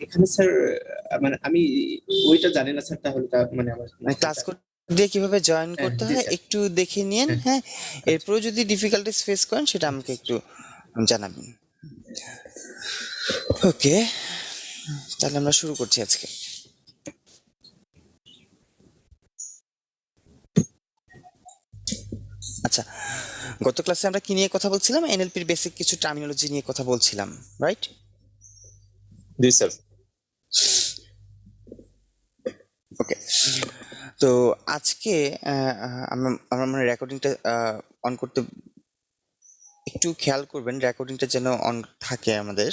এখানে স্যার মানে আমি ওইটা জানি না স্যার, তাহলে মানে আমার ক্লাস দিয়ে কিভাবে জয়েন হ্যাঁ, করতে জি হয় স্যার। একটু দেখে নিন। হ্যাঁ, হ্যাঁ, আচ্ছা। এরপরে যদি ডিফিকাল্টিস ফেস করেন সেটা আমাকে একটু জানাবেন। ওকে, তাহলে আমরা শুরু করছি আজকে। আচ্ছা, গত ক্লাসে আমরা কি নিয়ে কথা বলছিলাম? এনএলপির বেসিক কিছু টার্মিনোলজি নিয়ে কথা বলছিলাম, রাইট? জি স্যার। ওকে, তো আজকে আমার মানে রেকর্ডিংটা অন করতে একটু খেয়াল করবেন, রেকর্ডিংটা যেন অন থাকে আমাদের।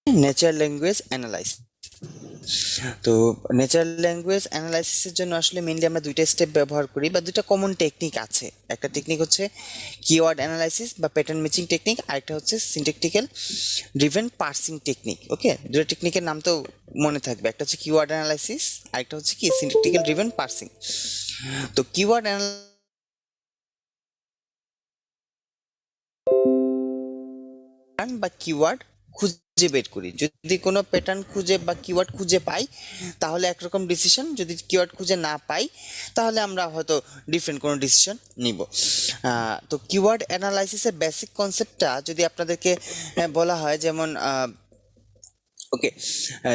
Nature language analysis. তো নেচার ল্যাঙ্গুয়েজ অ্যানালাইসিসের জন্য আসলে মেইনলি আমরা দুইটা স্টেপ ব্যবহার করি, বা দুইটা কমন টেকনিক আছে। একটা টেকনিক হচ্ছে কিওয়ার্ড অ্যানালাইসিস বা প্যাটার্ন ম্যাচিং টেকনিক, আরেকটা হচ্ছে সিনট্যাকটিক্যাল ড্রিভেন পার্সিং টেকনিক। ওকে, দুটো টেকনিকের নাম তো মনে থাকবে, একটা হচ্ছে কিওয়ার্ড অ্যানালাইসিস, আরেকটা হচ্ছে কি সিনট্যাকটিক্যাল ড্রিভেন পার্সিং। তো কিওয়ার্ড বা কিওয়ার্ড খুঁজে বের করি, যদি কোনো প্যাটার্ন খুঁজে বা কিওয়ার্ড খুঁজে পাই তাহলে একরকম ডিসিশন, যদি কিওয়ার্ড খুঁজে না পাই তাহলে আমরা হয়তো ডিফারেন্ট কোনো ডিসিশন নিব। তো কিওয়ার্ড অ্যানালাইসিসের বেসিক কনসেপ্টটা যদি আপনাদেরকে বলা হয়, যেমন ওকে,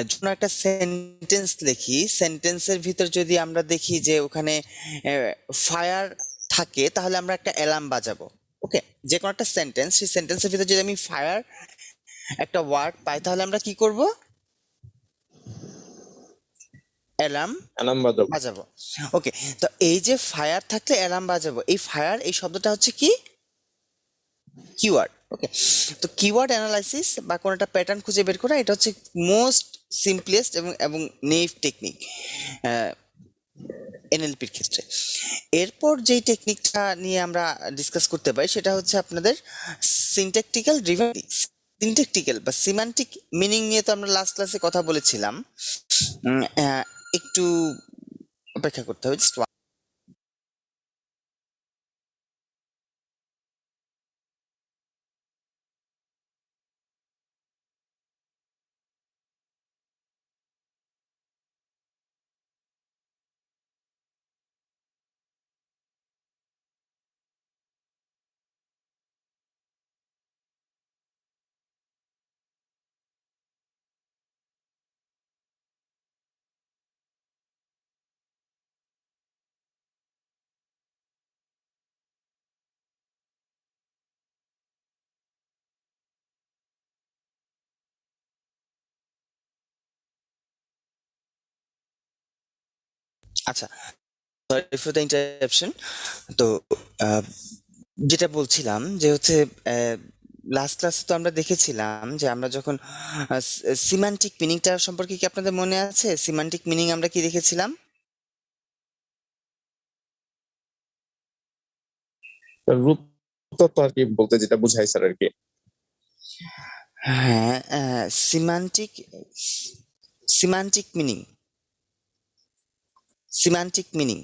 যখন একটা সেন্টেন্স লিখি, সেন্টেন্সের ভিতর যদি আমরা দেখি যে ওখানে ফায়ার থাকে তাহলে আমরা একটা অ্যালার্ম বাজাবো। ওকে, যে কোনো একটা সেন্টেন্স, সেই সেন্টেন্সের ভিতর যদি আমি ফায়ার একটা ওয়ার্ড পাই তাহলে আমরা কি করব? অ্যালার্ম বাজাবো। ওকে, তো এই যে ফায়ার থাকলে অ্যালার্ম বাজাবো, এই ফায়ার এই শব্দটা হচ্ছে কি? কিওয়ার্ড। ওকে, তো কিওয়ার্ড অ্যানালাইসিস বা কোনো একটা প্যাটার্ন খুঁজে বের করা, এটা হচ্ছে মোস্ট সিম্পলেস্ট এবং নেইভ টেকনিক এনএলপির ক্ষেত্রে। এরপর যেই টেকনিকটা নিয়ে আমরা ডিসকাস করতে পারি সেটা হচ্ছে আপনাদের সিনট্যাকটিক্যাল ড্রিভেন। সিনট্যাকটিক্যাল বা সিমান্টিক মিনিং নিয়ে তো আমরা লাস্ট ক্লাসে কথা বলেছিলাম। একটু অপেক্ষা করতে হবে, just আচ্ছা, সরি ফর দ্য ইন্টারাপশন। তো যেটা বলছিলাম যে হচ্ছে লাস্ট ক্লাসে তো আমরা দেখেছিলাম যে আমরা যখন সিমান্টিক মিনিংটা সম্পর্কে কি আপনাদের মনে আছে? সিমান্টিক মিনিং আমরা কি দেখেছিলাম? রূপ তত্ত্ব আর কি বলতে যেটা বুঝাই স্যার আর কি। হ্যাঁ, semantic semantic meaning, semantic meaning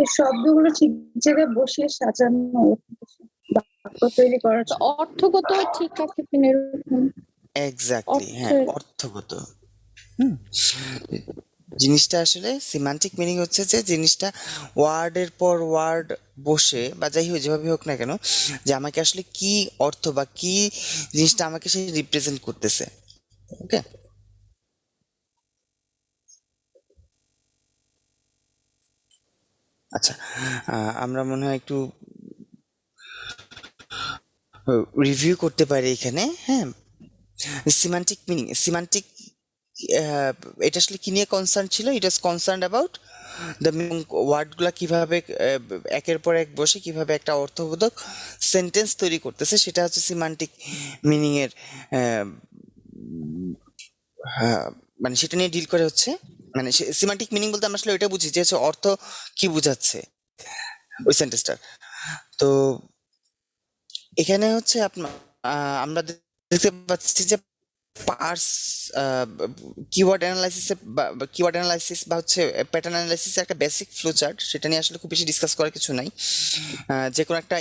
এই শব্দগুলো ঠিক জায়গায় বসিয়ে সাজানো, বাক্য তৈরি করার অর্থগত ঠিক আছে কিনা এরকম। এক্স্যাক্টলি, হ্যাঁ, অর্থগত। জিনিসটা আসলে সিমান্টিক মিনিং হচ্ছে যে জিনিসটা ওয়ার্ডের পর ওয়ার্ড বসে বা যাই হোক যেভাবে হোক না কেন, যে আমাকে আসলে কি অর্থ বা কি জিনিসটা আমাকে সে রিপ্রেজেন্ট করতেছে। ওকে, আচ্ছা, আমরা মনে হয় একটু রিভিউ করতে পারি এখানে, হ্যাঁ। সিমান্টিক মিনিং, সিমান্টিক, এটা আসলে কি নিয়ে কনসার্ন ছিল? It was concern about the meaning, ওয়ার্ডগুলা কিভাবে একের পর এক বসে কিভাবে একটা অর্থবোধক সেন্টেন্স তৈরি করতেছে, সেটা হচ্ছে সিমান্টিক মিনিং এর হ্যাঁ, মানে সেটা নিয়ে ডিল করে হচ্ছে। মানে সিমান্টিক মিনিং বলতে আমরা আসলে ওইটা বুঝি যে হচ্ছে অর্থ কি বোঝাচ্ছে ওই সেন্টেন্সটার। তো এখানে হচ্ছে আপনার আমরা দেখতে পাচ্ছি যে পার্স কিওয়ার্ড অ্যানালাইসিসে কিওয়ার্ড অ্যানালাইসিস বা হচ্ছে প্যাটার্ন অ্যানালাইসিসের একটা বেসিক ফ্লো চার্ট, সেটা নিয়ে আসলে খুব বেশি ডিসকাস করার কিছু নাই। যে কোনো একটা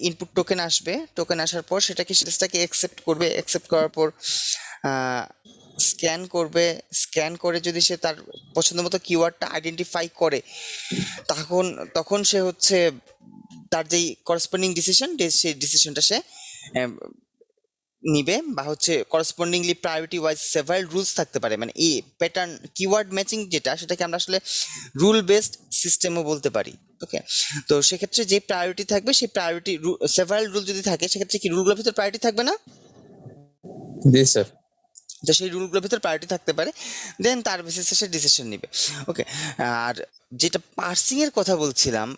ইনপুট টোকেন আসবে, টোকেন আসার পর সেটাকে সেটাকে অ্যাকসেপ্ট করবে, অ্যাকসেপ্ট করার পর স্ক্যান করবে, স্ক্যান করে যদি সে তার পছন্দ মতো কিওয়ার্ডটা আইডেন্টিফাই করে, তখন তখন সে হচ্ছে তার যেই করসপন্ডিং ডিসিশন, সেই ডিসিশনটা সে নিবে, বা হচ্ছে করসপন্ডিংলি প্রায়োরিটি ওয়াইজ সেভারাল রুলস থাকতে পারে। মানে এই প্যাটার্ন কিওয়ার্ড ম্যাচিং যেটা, সেটাকে আমরা আসলে রুল বেসড সিস্টেমও বলতে পারি। ওকে, তো সেক্ষেত্রে যে প্রায়োরিটি থাকবে, সেই প্রায়োরিটি সেভারাল রুল যদি থাকে, সেক্ষেত্রে কি রুলগুলোর ভিতর প্রায়োরিটি থাকবে না? জি স্যার। তো সেই রুলগুলোর ভিতর প্রায়োরিটি থাকতে পারে, দেন তার বেসিসে সে ডিসিশন নিবে। ওকে, আর যেটা পার্সিং এর কথা বলছিলাম,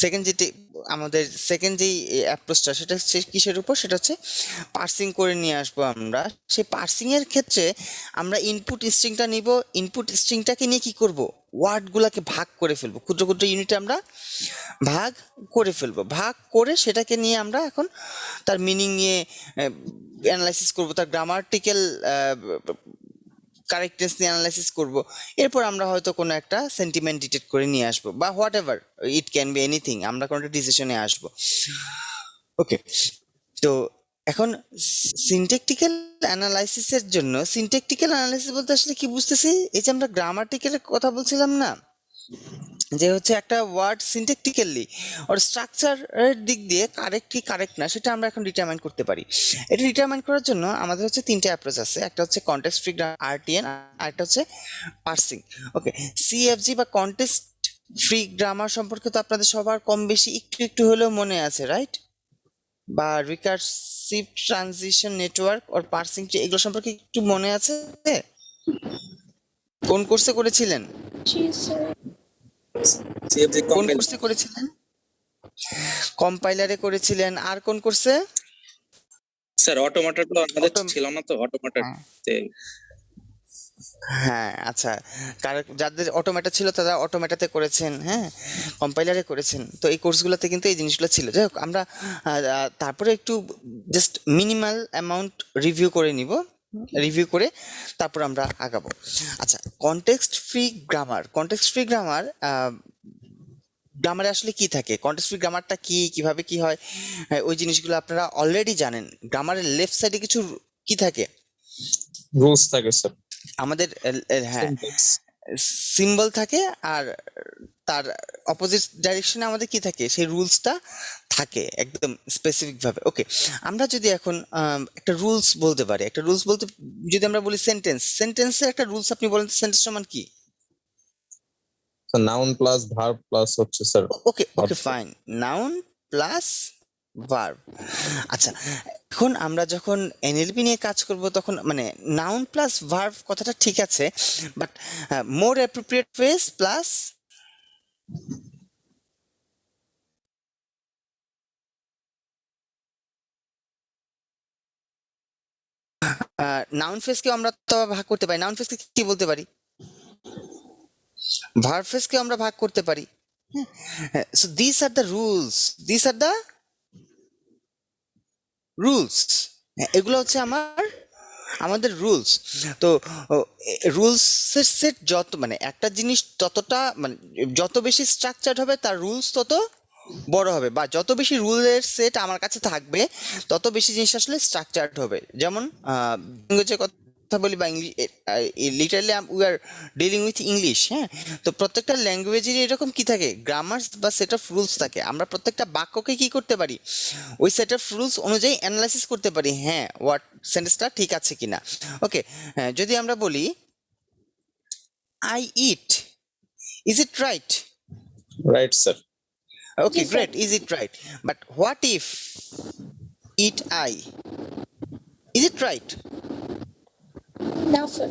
সেকেন্ড যেটি আমাদের সেকেন্ড যেই অ্যাপ্রোচটা, সেটা হচ্ছে কিসের উপর? সেটা হচ্ছে পার্সিং করে নিয়ে আসবো আমরা। সেই পার্সিং এর ক্ষেত্রে আমরা ইনপুট স্ট্রিংটা নিব, ইনপুট স্ট্রিংটাকে নিয়ে কি করব? ওয়ার্ডগুলোকে ভাগ করে ফেলবো, ক্ষুদ্র ক্ষুদ্র ইউনিটে আমরা ভাগ করে ফেলবো। ভাগ করে সেটাকে নিয়ে আমরা এখন তার মিনিং নিয়ে অ্যানালাইসিস করব, তার গ্রামাটিক্যাল কারেক্টনেস নিয়ে অ্যানালাইসিস করব। এরপর আমরা হয়তো কোনো একটা সেন্টিমেন্ট ডিটেক্ট করে নিয়ে আসবো, বা what ever, it can be anything, আমরা কোনো একটা ডিসিশনে আসবো। ওকে, তো এখন সিনট্যাকটিক্যাল অ্যানালাইসিসের জন্য, সিনট্যাকটিক্যাল অ্যানালাইসিস বলতে আসলে কি বুঝতেছি? এই যে আমরা গ্রামাটিক্যালের কথা বলছিলাম না, যে হচ্ছে একটা ওয়ার্ড সিনট্যাকটিক্যালি ওর স্ট্রাকচারের দিক দিয়ে কারেক্ট কি কারেক্ট না, সেটা আমরা এখন ডিটারমাইন করতে পারি। এটা ডিটারমাইন করার জন্য আমাদের হচ্ছে তিনটে অ্যাপ্রোচ আছে। একটা হচ্ছে কনটেক্সট ফ্রি আরটিএন, আর একটা হচ্ছে পার্সিং। ওকে, সিএফজি বা কনটেক্সট ফ্রি গ্রামার সম্পর্কে তো আপনাদের সবার কম বেশি একটু একটু হলেও মনে আছে, রাইট? বা রিকার্সিভ ট্রানজিশন নেটওয়ার্ক আর পার্সিং ট্রি, এগুলো সম্পর্কে একটু মনে আছে? কোন কোর্সে করেছিলেন? জি স্যার। সিএফজি কোন কোর্সে করেছিলেন? কম্পাইলারে করেছিলেন। আর কোন কোর্সে? স্যার অটোমেটর তো আমাদের ছিল না, তো অটোমেটর হ্যাঁ, আচ্ছা, যাদের অটোমেটা ছিল তারা অটোমেটাতে করেছেন, হ্যাঁ, কম্পাইলারে করেছেন। তো এই কোর্সগুলোতে কিন্তু এই জিনিসগুলো ছিল। যাই হোক, আমরা তারপরে একটু জাস্ট মিনিমাল অ্যামাউন্ট রিভিউ করে নিব, রিভিউ করে তারপর আমরা আগাবো। আচ্ছা, context free grammar, context free grammar, গ্রামারে আসলে কি থাকে? কনটেক্সট ফ্রি গ্রামারটা কি, কিভাবে কি হয়, ওই জিনিসগুলো আপনারা অলরেডি জানেন। গ্রামারের লেফট সাইডে কিছু কি থাকে? রুলস থাকে স্যার। আমাদের হ্যাঁ, সিম্বল থাকে, আর তার অপোজিট ডাইরেকশনে আমাদের কি থাকে? সেই রুলসটা থাকে একদম স্পেসিফিক ভাবে। ওকে, আমরা যদি এখন একটা রুলস বলতে পারি, একটা রুলস বলতে যদি আমরা বলি সেন্টেন্স, সেন্টেন্সের একটা রুলস আপনি বলেন, সেন্টেন্স সমান কি? নাউন প্লাস ভার্ব প্লাস হচ্ছে sir. Okay okay fine, noun plus verb. আচ্ছা, এখন আমরা যখন এনএলপি নিয়ে কাজ করব, তখন মানে নাউন প্লাস ভার্ব কথাটা ঠিক আছে, but more appropriate phrase plus noun ফ্রেজকেও আমরা তো ভাগ করতে পারি। নাউন ফ্রেজকে কি বলতে পারি? ভার্ব ফ্রেজকেও আমরা ভাগ করতে পারি। So this are the rules, this are the rules. এগুলো হচ্ছে আমাদের রুলস। তো রুলসের সেট যত, মানে একটা জিনিস ততটা, মানে যত বেশি স্ট্রাকচার্ড হবে তার রুলস তত বড় হবে, বা যত বেশি রুলের সেট আমার কাছে থাকবে তত বেশি জিনিস আসলে স্ট্রাকচার্ড হবে। যেমন ল্যাঙ্গুয়েজের কথা বলি, বা English, literally we are dealing with English, হ্যাঁ। তো প্রত্যেকটা ল্যাঙ্গুয়েজেরই এরকম কি থাকে? গ্রামার বা সেট অফ রুলস থাকে। আমরা প্রত্যেকটা বাক্যকে কি করতে পারি? ওই সেট অফ রুলস অনুযায়ী অ্যানালাইসিস করতে পারি, হ্যাঁ, ওয়ার্ড সেন্টেন্সটা ঠিক আছে কিনা। ওকে, যদি আমরা বলি I eat, is it right? Right sir. Okay, Yes, sir. great. Is it right? But what if eat I. Is it right? না sir,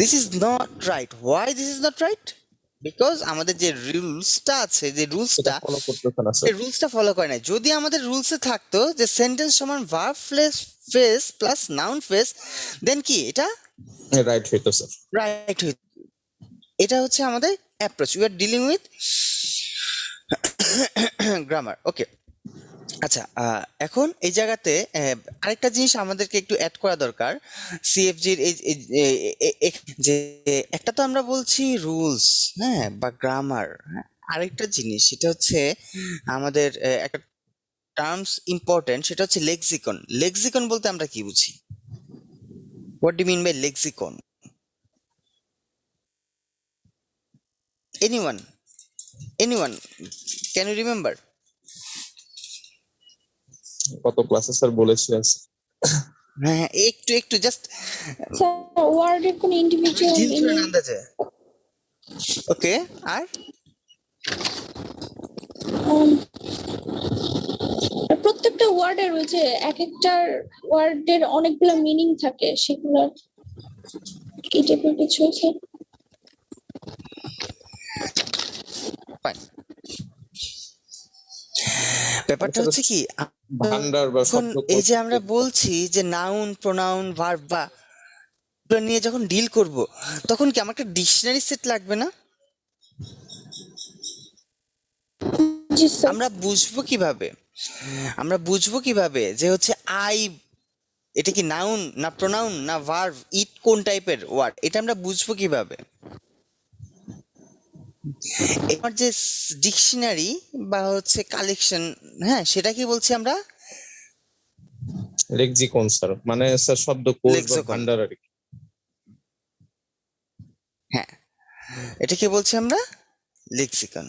This is not right. Why this is not right? Because আমাদের যে রুলসটা আছে, যে সেটা রুলসটা follow করতেছে না এই sir. রুলসটা follow করে নাই। যদি আমাদের রুলসে থাকতো যে সেন্টেন্স সমান verb phrase plus noun phrase, then কি এটা রাইট হইতো স্যার। রাইট হইত। এটা হচ্ছে আমাদের approach. We are dealing with grammar. Okay, আচ্ছা, এখন এই জায়গাতে আরেকটা জিনিস আমাদেরকে একটু অ্যাড করা দরকার। সিএফজির যে একটা তো আমরা বলছি রুলস, হ্যাঁ, বা গ্রামার, আরেকটা জিনিস সেটা হচ্ছে আমাদের একটা টার্মস ইম্পর্টেন্ট, সেটা হচ্ছে লেক্সিকন। লেক্সিকন বলতে আমরা কি বুঝি? What do mean by lexicon? Anyone can you remember? কত ক্লাসে স্যার বলেছিলেন। হ্যাঁ, একটু জাস্ট স্যার ওয়ার্ডের কোন ইন্ডিভিজুয়াল দিন মিনিং আন্দাজে। ওকে, আর প্রত্যেকটা ওয়ার্ডের ওই যে এক একটার ওয়ার্ডের অনেকগুলো মিনিং থাকে, সেগুলো এই টাইপের কিছু আছে। ফাইন। ব্যাপারটা হচ্ছে কি, ভান্ডার বা এখন শব্দ এই যে আমরা বলছি যে নাউন, প্রোনাউন, ভার্ব বা এগুলো নিয়ে যখন ডিল করব, তখন কি আমার একটা ডিকশনারি সেট লাগবে না? জি স্যার। আমরা বুঝবো কিভাবে যে হচ্ছে আই এটা কি নাউন না প্রোনাউন না ভার্ব, ইট কোন টাইপের ওয়ার্ড, এটা আমরা বুঝবো কিভাবে? এবার যে ডিকশনারি বা হচ্ছে কালেকশন, হ্যাঁ, সেটা কি বলছি আমরা? লেক্সিকন স্যার, মানে স্যার শব্দকোষ বা লেক্সিকন। ভান্ডার আর কি। হ্যাঁ, এটাকে বলছি আমরা লেক্সিকন।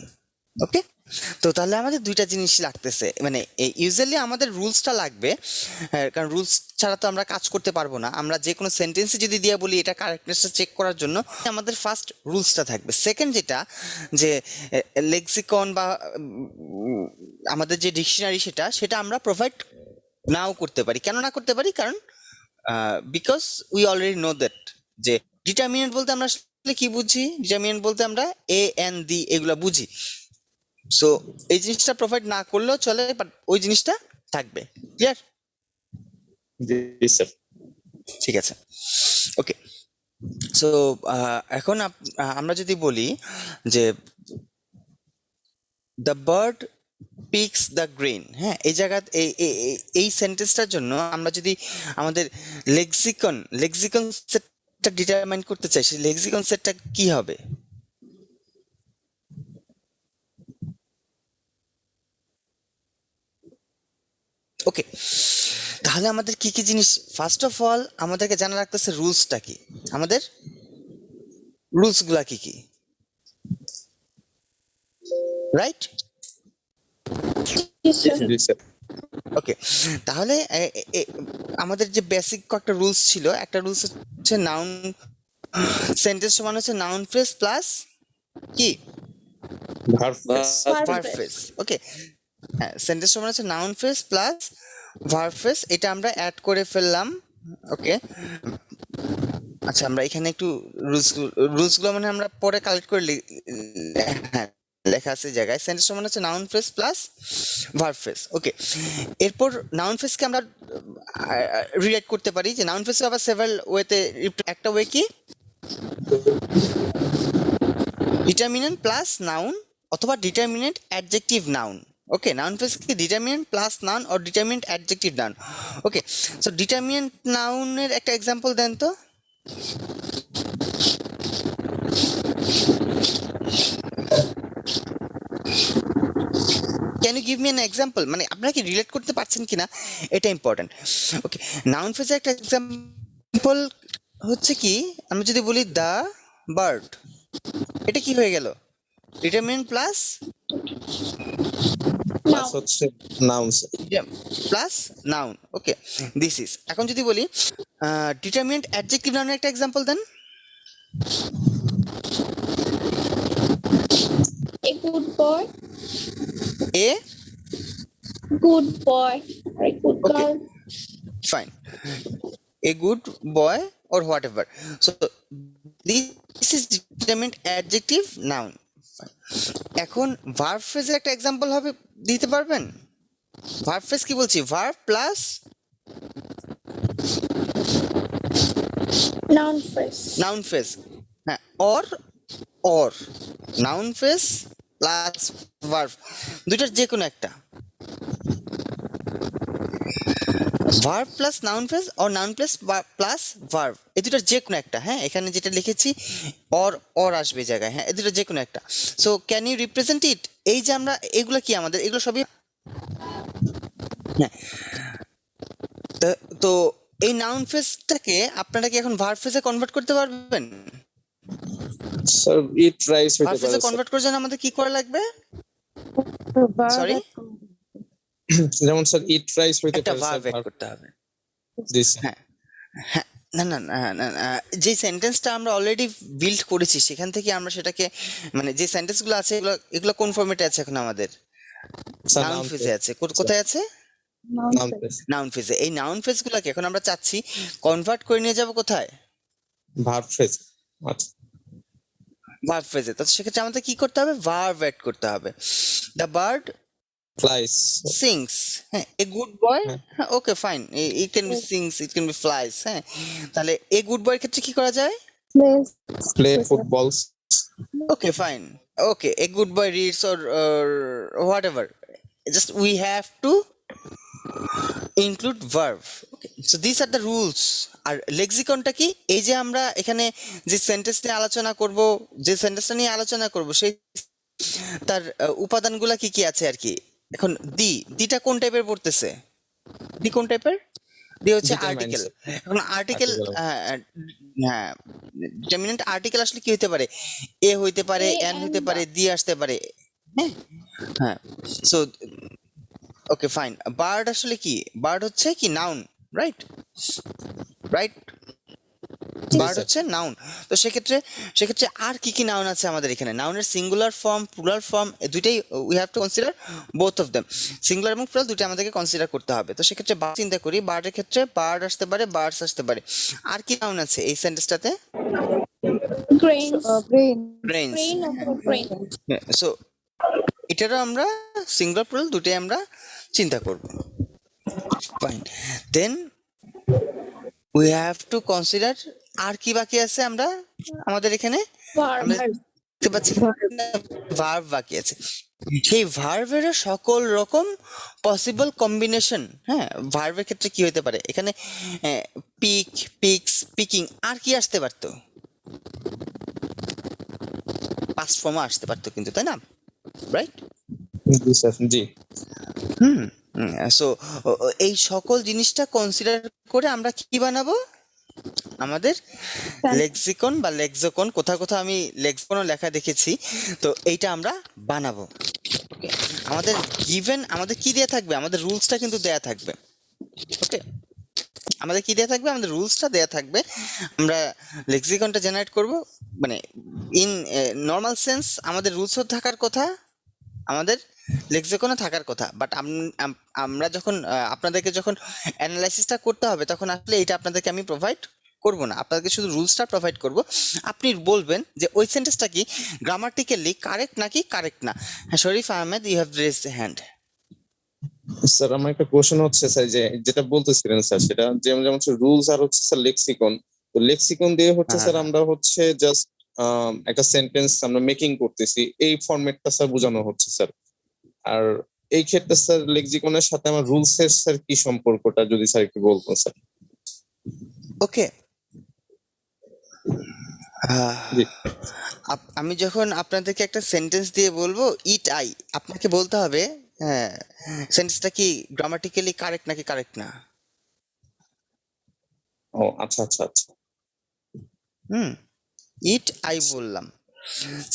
ওকে, তো তাহলে আমাদের দুইটা জিনিস লাগতেছে, মানে ইউজুয়ালি আমাদের রুলসটা লাগবে, কারণ রুলস ছাড়া তো আমরা কাজ করতে পারবো না। আমরা যে কোনো সেন্টেন্সে যদি দিয়ে বলি এটা কারেক্টনেসটা চেক করার জন্য আমাদের ফার্স্ট রুলসটা থাকবে। সেকেন্ড যেটা, যে লেক্সিকন বা আমাদের যে ডিকশনারি সেটা আমরা প্রোভাইড নাও করতে পারি। কেন না করতে পারি? কারণ because we already know that যে ডিটারমিনেন্ট বলতে আমরা আসলে কি বুঝি। ডিটারমিনেন্ট বলতে আমরা এ এন দি এগুলা বুঝি। সো এই জিনিসটা প্রোভাইড না করলেও চলে, বাট ওই জিনিসটা থাকবে। ক্লিয়ার? জি স্যার। ঠিক আছে, ওকে। সো এখন আমরা যদি বলি যে the bird peaks the grain, হ্যাঁ, এই জায়গা এই সেন্টেন্সটার জন্য আমরা যদি আমাদের লেক্সিকন সেটটা ডিটারমাইন করতে চাই, সেই লেক্সিকন সেটটা কি হবে? ওকে, তাহলে আমাদের কি কি জিনিস, ফার্স্ট অফ অল আমাদেরকে জানা রাখতেছে রুলসটা কি, আমাদের রুলস গুলা কি কি, রাইট? জি স্যার। জি স্যার। ওকে, তাহলে আমাদের যে বেসিক কয়েকটা রুলস ছিল, একটা রুলস হচ্ছে নাউন সেন্টেন্স সমান হচ্ছে নাউন ফ্রেজ প্লাস কি ভার্ব ভার্ব ফ্রেজ। ওকে, হ্যাঁ, সেন্টেন্স সমান হচ্ছে noun phrase plus verb phrase, এটা আমরা অ্যাড করে ফেললাম। ওকে, আচ্ছা, আমরা এখানে একটু রুলসগুলো মানে আমরা পরে কালেক্ট করে হ্যাঁ লেখা আছে জায়গায়। সেন্টেন্স সমান হচ্ছে noun phrase plus verb phrase. Okay, এরপর নাউন ফ্রেজকে আমরা রিলেট করতে পারি যে নাউন ফ্রেজকে আবার সেভারাল ওয়েতে। একটা ওয়ে কি ডিটারমিনেন্ট প্লাস নাউন অথবা determinant adjective noun. Okay, noun phrase কি determinant plus noun or determinant adjective noun. Okay, so determinant নাউনের একটা এক্সাম্পল দেন তো। Can you give me an example? মানে আপনারা কি রিলেট করতে পারছেন কিনা এটা ইম্পর্টেন্ট। ওকে, নাউন ফ্রেজের একটা এক্সাম্পল হচ্ছে কি, আমি যদি বলি দ্য বার্ড, এটা কি হয়ে গেল? ডিটারমিনেন্ট প্লাস প্লাস হচ্ছে noun plus noun. Okay, this is. এখন যদি বলি ডিটারমিনেন্ট অ্যাডজেক্টিভ নাউনের একটা এক্সাম্পল দেন। A good boy. A good boy or a good Okay. girl. Fine. A good boy or whatever. So this is determined adjective noun. এখন verb ফ্রেজের একটা example হবে দিতে পারবেন? ভার্ব ফ্রেজ কি বলছি? Verb plus Noun phrase. Noun phrase, হ্যাঁ, or noun phrase plus verb, দুইটার যে কোনো একটা। Verb plus noun phrase or noun plus verb, এই দুটার যে কোনো একটা। হ্যাঁ, এখানে যেটা লিখেছি অর আসবে জায়গায়, হ্যাঁ, এই দুটার যে কোনো একটা। সো ক্যান ইউ রিপ্রেজেন্ট ইট? এই যে আমরা এগুলো কি আমাদের এগুলো সবই, হ্যাঁ। তো এই নাউন ফ্রেজটাকে আপনারা কি এখন ভার্ব ফ্রেজে কনভার্ট করতে পারবেন? স্যার ইট রাইস হইতে ভার্ব পারে ফ্রেজে স্যার। কনভার্ট করার জন্য আমাদের কি করা লাগবে? সরি, যেমন স্যার ইট রাইস হইতে একটা পারে ভার্ব স্যার। অ্যাড করতে হবে। জি স্যার। হ্যাঁ হ্যাঁ, না না না না না, যে সেন্টেন্সটা আমরা অলরেডি বিল্ড করেছি সেখান থেকে আমরা সেটাকে, মানে যে সেন্টেন্সগুলো আছে এগুলো এগুলো কোন ফরম্যাটে আছে এখন আমাদের? স্যার নাউন নাউন ফেজে আছে। কোথায় আছে? Noun phrase. নাউন ফেজে। এই নাউন ফেজগুলোকে এখন আমরা চাচ্ছি কনভার্ট করে নিয়ে যাব কোথায়? Verb phrase. আচ্ছা ভার্ব ফেজে। তো সেক্ষেত্রে আমাদের কি করতে হবে? ভার্ব অ্যাড করতে হবে। The bird flies. sings, হ্যাঁ, এ গুড বয়, হ্যাঁ। হ্যাঁ, okay fine, it can be sings, it can be flies. হ্যাঁ, তাহলে এ গুড বয়ের ক্ষেত্রে কি করা যায়? Play football. Okay, fine. Okay, a good boy reads or whatever. Just we have to include verb. Okay, so these are the rules. আর লেক্সিকনটা কি? এই যে আমরা এখানে যে সেন্টেন্স নিয়ে আলোচনা করব, যে সেন্টেন্সটা নিয়ে আলোচনা করব সেই তার উপাদানগুলা কি কি আছে আর কি। এখন দিটা কোন টাইপের পড়তেছে? দি কোন টাইপের? দি হচ্ছে Determines. আর্টিকেল। এখন আর্টিকেল, Article. হ্যাঁ, ডেমিনেন্ট আর্টিকেল আসলে কি হইতে পারে? এ হইতে পারে, A এন and হইতে পারে, দি আসতে পারে। হ্যাঁ হ্যাঁ, সো ওকে ফাইন। বার্ড আসলে কি? বার্ড হচ্ছে কি noun, right? Right, bird sir. হচ্ছে নাউন। তো সেক্ষেত্রে আর কি কি নাউন আছে আমাদের এখানে? নাউনের সিঙ্গুলার ফর্ম, প্লুরাল ফর্ম, দুইটাই we have to consider both of them. Singular এবং প্লুরাল দুইটা আমাদেরকে কনসিডার করতে হবে। তো সেক্ষেত্রে চিন্তা করি, বার্ডের ক্ষেত্রে বার্ড আসতে পারে, বার্ডস আসতে পারে। আর কি নাউন আছে এই সেন্টেন্সটাতে? Grains. Brains. Grain of a grain. So এটারও আমরা সিঙ্গুলার প্লুরাল দুটাই আমরা চিন্তা করব। Fine, then we have to consider আর কি বাকি আছে আমরা আমাদের এখানে? Verb. আমরা দেখতে পাচ্ছি ভার্ব বাকি আছে। সেই ভার্বের সকল রকম পসিবল কম্বিনেশন। হ্যাঁ, ভার্বের ক্ষেত্রে কি হতে পারে? এখানে পিক, পিকস, পিকিং, আর কি আসতে পারতো? পাস্ট ফর্মও আসতে পারতো কিন্তু, তাই না? রাইট? জি স্যার। জি সো এই সকল জিনিসটা কনসিডার করে আমরা কি বানাবো? আমাদের লেক্সিকন বা লেক্সোকন, কোথাও কোথাও আমি লেক্সিকনও লেখা দেখেছি, তো এইটা আমরা বানাবো। আমাদের গিভেন আমাদের কি দেয়া থাকবে? আমাদের রুলসটা কিন্তু দেয়া থাকবে। ওকে, আমাদের কি দেয়া থাকবে? আমাদের রুলসটা দেয়া থাকবে। আমরা লেক্সিকনটা জেনারেট করব, মানে ইন নর্মাল সেন্স আমাদের রুলসও থাকার কথা, আমাদের লেক্সিকনও থাকার কথা। বাট আমরা যখন আপনাদেরকে যখন অ্যানালাইসিসটা করতে হবে তখন আসলে এটা আপনাদেরকে আমি প্রোভাইড করব না, আপনাদেরকে শুধু রুলসটা প্রোভাইড করব। আপনি বলবেন যে ওই সেন্টেন্সটা কি গ্রামাটিক্যালি কারেক্ট নাকি কারেক্ট না। হ্যাঁ, Sharif Ahmed, you have raised hand. Sir, আমার একটা কোশ্চেন হচ্ছে স্যার, যে যেটা বলতেছিলেন স্যার, সেটা যেমন যেমন রুলস আর হচ্ছে স্যার লেক্সিকন। তো লেক্সিকন দিয়ে হচ্ছে হ্যাঁ, স্যার আমরা হচ্ছে জাস্ট একটা সেন্টেন্স আমরা মেকিং করতেছি, এই ফরম্যাটটা স্যার বোঝানো হচ্ছে স্যার। আর এই ক্ষেত্রে স্যার লেক্সিকনের সাথে আমার রুলস এর স্যার কি সম্পর্কটা যদি স্যার একটু বলতেন স্যার। ওকে, জি আমি যখন আপনাদেরকে একটা সেন্টেন্স দিয়ে বলবো ইট আই, আপনাকে বলতে হবে হ্যাঁ সেন্টেন্সটা কি গ্রামাটিক্যালি কারেক্ট নাকি কারেক্ট না। ও আচ্ছা আচ্ছা আচ্ছা। ইট আই বললাম,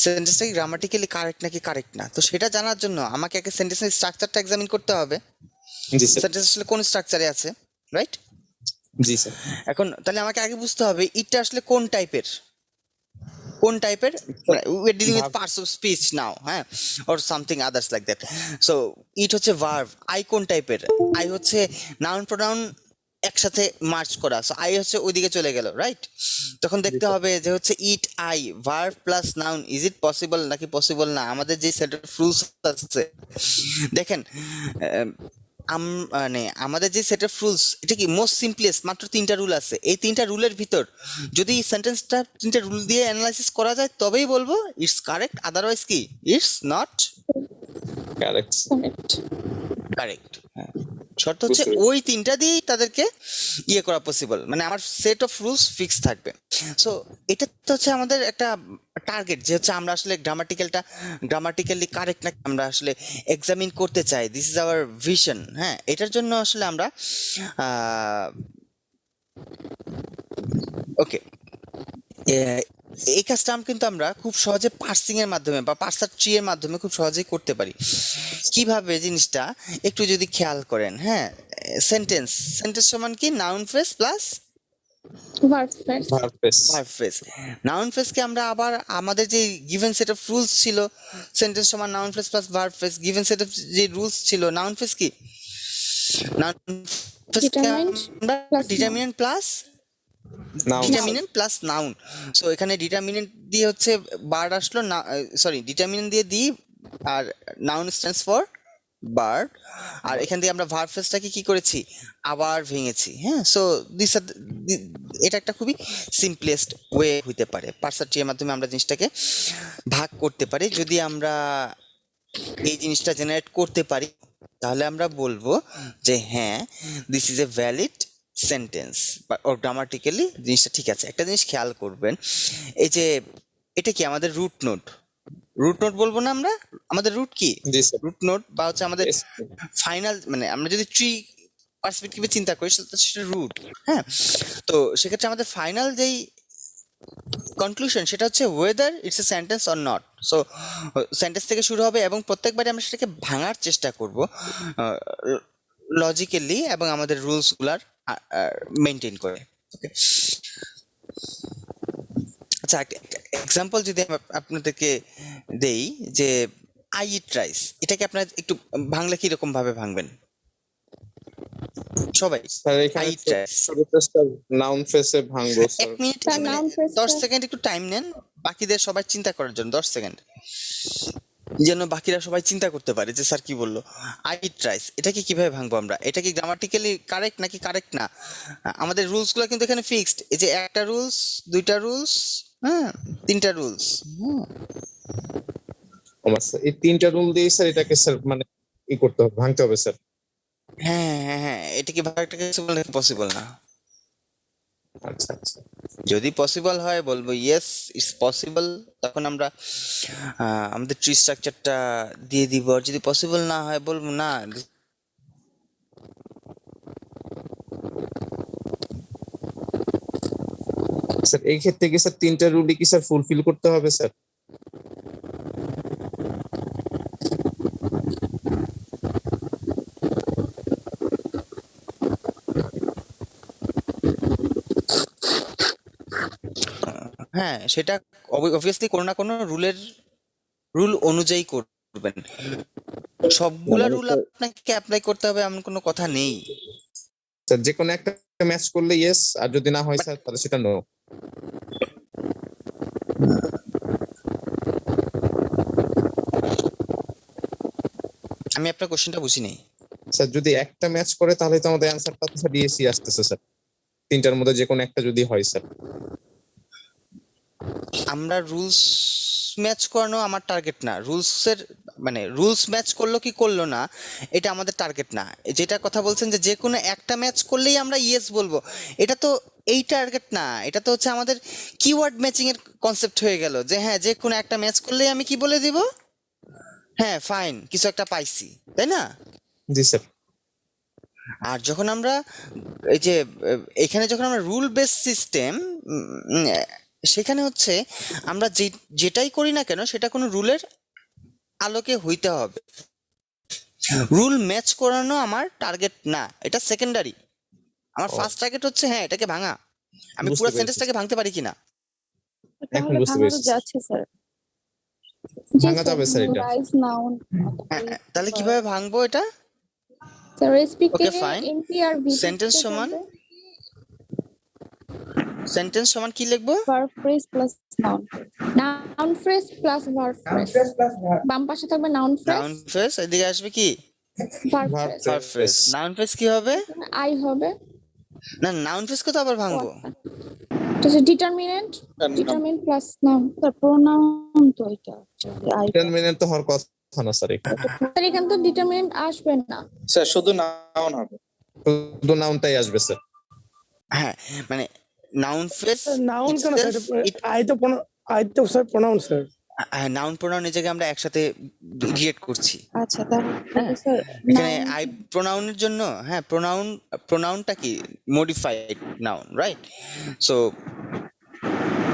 সেন্টেন্সটা কি গ্রামাটিক্যালি কারেক্ট নাকি কারেক্ট না। তো সেটা জানার জন্য আমাকে একটা সেন্টেন্সের স্ট্রাকচারটা এক্সামিন করতে হবে। জি স্যার। সেন্টেন্স আসলে কোন স্ট্রাকচারে আছে, রাইট? জি স্যার। এখন তাহলে আমাকে আগে বুঝতে হবে ইটটা আসলে কোন টাইপের, কোন টাইপের, we are dealing with Verb. Parts of speech now, হ্যাঁ, or something others like that. So it হচ্ছে ভার্ব। আই কোন টাইপের, আই হচ্ছে নাউন প্রোনাউন একসাথে মার্চ করা, সো আই হচ্ছে ওইদিকে চলে গেল, রাইট? তখন দেখতে হবে যে হচ্ছে it I verb plus noun, is it possible নাকি পসিবল না। আমাদের যে সেট অফ রুলস আছে দেখেন, মানে আমাদের যে সেট অফ রুলস, এটা কি মোস্ট সিম্পলেস্ট, মাত্র 3টা রুল আছে। এই 3টা রুলের ভিতর যদি সেন্টেন্সটা 3টা রুল দিয়ে অ্যানালাইসিস করা যায় তবেই বলবো ইটস কারেক্ট, আদারওয়াইজ কি it's not Correct. Correct. Correct. শর্ত হচ্ছে বুঝতে পেরেছি। ওই 3টা দিয়েই তাদেরকে ইয়ে করা পসিবল, মানে আমার সেট অফ রুলস ফিক্স থাকবে। সো এটা তো হচ্ছে আমাদের একটা টার্গেট, যে হচ্ছে আমরা আসলে গ্রামাটিক্যালি কারেক্ট নাকি আমরা আসলে এক্সামিন করতে চাই। This is our vision. হ্যাঁ, এটার জন্য আসলে আমরা ওকে, এই কাজটা কিন্তু আমরা খুব সহজে পার্সিং এর মাধ্যমে বা পার্সার ট্রি এর মাধ্যমে খুব সহজেই করতে পারি। কিভাবে জিনিসটা একটু যদি খেয়াল করেন, হ্যাঁ, সেন্টেন্স সমান কি noun phrase plus verb phrase. Verb phrase. Verb phrase. Noun ফ্রেজকে আমরা আবার আমাদের যে গিভেন সেট অফ রুলস ছিল, সেন্টেন্স সমান noun phrase plus verb phrase, given set of যে রুলস ছিল, নাউন ফ্রেজ কি নাউন ফ্রেজকে Determinant আমরা plus determinant plus Noun. Determinant plus noun. So এখানে ডিটারমিনেন্ট দিয়ে হচ্ছে বার্ড আসলো, সরি ডিটারমিনেন্ট দিয়ে দিই, আর নাউন স্ট্যান্ডস ফর বার্ড, আর এখান দিয়ে আমরা ভার্ব ফ্রেজটাকে কি করেছি, আবার ভেঙেছি। হ্যাঁ, সো দিস এটা একটা খুবই সিম্পলেস্ট ওয়ে হইতে পারে, পার্সার ট্রি এর মাধ্যমে আমরা জিনিসটাকে ভাগ করতে পারি। যদি আমরা এই জিনিসটা জেনারেট করতে পারি তাহলে আমরা বলবো যে হ্যাঁ, this is a valid sentence বা গ্রামাটিক্যালি জিনিসটা ঠিক আছে। একটা জিনিস খেয়াল করবেন, এই যে এটা কি আমাদের রুট নোট, রুট নোট বলবো না আমরা, আমাদের রুট কি জি স্যার। রুট নোট, বা হচ্ছে আমাদের Yes. ফাইনাল, মানে আমরা যদি ট্রি পার্সপেক্টিভে চিন্তা করি সেটা রুট। হ্যাঁ, তো সেক্ষেত্রে আমাদের ফাইনাল যেই কনক্লুশন সেটা হচ্ছে whether it's a sentence or not. So sentence থেকে শুরু হবে এবং প্রত্যেকবারে আমরা সেটাকে ভাঙার চেষ্টা করব লজিক্যালি এবং আমাদের রুলসগুলার মেনটেন করে। ওকে, আচ্ছা, এক্সাম্পল যদি আমি আপনাদেরকে দেই যে আই ইট রাইস, এটাকে আপনার একটু ভাঙলে কিরকম ভাবে ভাঙবেন সবাই? স্যার I এখানে eat rice. শুরুতে স্যার নাউন ফ্রেজে ভাঙবো এক স্যার। মিনিট, স্যার মানে নাউন 10 ফ্রেজটা সেকেন্ড একটু টাইম নেন, বাকিদের সবাই চিন্তা করার জন্য 10 সেকেন্ড, যেন বাকিরা সবাই চিন্তা করতে পারে যে স্যার কি বললো। আই ইট রাইস, এটাকে কিভাবে ভাঙবো আমরা? এটা কি গ্রামাটিক্যালি কারেক্ট নাকি কারেক্ট না? আমাদের রুলস গুলো কিন্তু এখানে ফিক্সড, এই যে একটা রুলস, দুইটা রুলস, হ্যাঁ, 3টা রুলস। আমার স্যার এই 3টা রুল দিয়ে স্যার এটাকে স্যার মানে ই করতে হবে, ভাঙতে হবে স্যার। হ্যাঁ হ্যাঁ হ্যাঁ, এটা কি ভাগটা কিছু বললে পসিবল না। আচ্ছা আচ্ছা। যদি পসিবল হয় বলবো ইয়েস ইটস পসিবল, তখন আমরা আমাদের ট্রি স্ট্রাকচারটা দিয়ে দিব। আর যদি পসিবল না হয় বলবো না। স্যার এই ক্ষেত্রে কি স্যার 3টা রুলই কি স্যার ফুলফিল করতে হবে স্যার? হ্যাঁ, সেটা অবভিয়াসলি কোনো না কোনো রুল অনুযায়ী করবেন। সবগুলা রুল আপনাকে অ্যাপ্লাই করতে হবে এমন কোনো কথা নেই। স্যার যে কোনো একটা ম্যাচ করলে ইয়েস, আর যদি না হয় স্যার তাহলে সেটা নো। আমি আপনার কোশ্চেনটা বুঝি নাই। স্যার যদি একটা ম্যাচ করে তাহলে তো আমাদের অ্যানসারটা তো স্যার ডিএসি আসতেছে স্যার। 3টার মধ্যে যে কোনো একটা যদি হয় স্যার। আমরা রুলস ম্যাচ করানো আমার টার্গেট না, রুলসের মানে রুলস ম্যাচ করলো কি করলো না এটা আমাদের টার্গেট না। যেটা কথা বলছেন যে যে কোনো একটা ম্যাচ করলেই আমরা ইয়েস বলবো, এটা তো এই টার্গেট না। এটা তো হচ্ছে আমাদের কিওয়ার্ড ম্যাচিং এর কনসেপ্ট হয়ে গেল, যে হ্যাঁ যে কোনো একটা ম্যাচ করলেই আমি কি বলে দিব, হ্যাঁ ফাইন কিছু একটা পাইছি, তাই না? জি স্যার। আর যখন আমরা এই যে এখানে যখন আমরা রুল বেস সিস্টেম, সেখানে হচ্ছে আমরা যেটাই করি না কেন সেটা কোনো রুলের আলোকে হইতে হবে। রুল ম্যাচ করানো আমার টার্গেট না, এটা সেকেন্ডারি। আমার ফার্স্ট টার্গেট হচ্ছে হ্যাঁ এটাকে ভাঙা, আমি বুঝতে পুরো পেরেছি। সেন্টেন্সটাকে ভাঙতে পারি কিনা। এখন তাহলে বুঝতে ভাঙা তো পেরেছি যাচ্ছে স্যার। ভাঙা যাবে স্যার এটা রাইস নাউন তাহলে কিভাবে ভাঙবো এটা? স্যার এসপিকে Okay, fine. এনপি আর ভিপি Sentence সমান? সেন্টেন্স সমান কি লিখবো? Verb phrase plus noun noun phrase plus verb phrase বাম পাশে থাকবে নাউন নাউন ফ্রেজ ফ্রেজ, এদিকে আসবে কি? Verb Verb phrase verb phrase. Noun phrase কি হবে? আই হবে না, নাউন ফ্রেজ কত আবার ভাঙবো? এটা হচ্ছে determinant determinant plus noun sir pronoun তো এটা আই 10 মিনিট তো হওয়ার কথা না স্যার স্যার এখানে তো ডিটারমিনেন্ট আসবে না স্যার শুধু নাউন হবে। শুধু নাউনটাই আসবে স্যার হ্যাঁ, মানে নাউন ফ্রেজ নাউন কেন স্যার? আই তো sir pronoun sir. Noun pronoun এই জায়গায় আমরা একসাথে ক্রিয়েট করছি। আচ্ছা তাহলে স্যার এখানে আই প্রোনাউনের জন্য, হ্যাঁ, প্রোনাউনটা কি মডিফাইড নাউন, রাইট? সো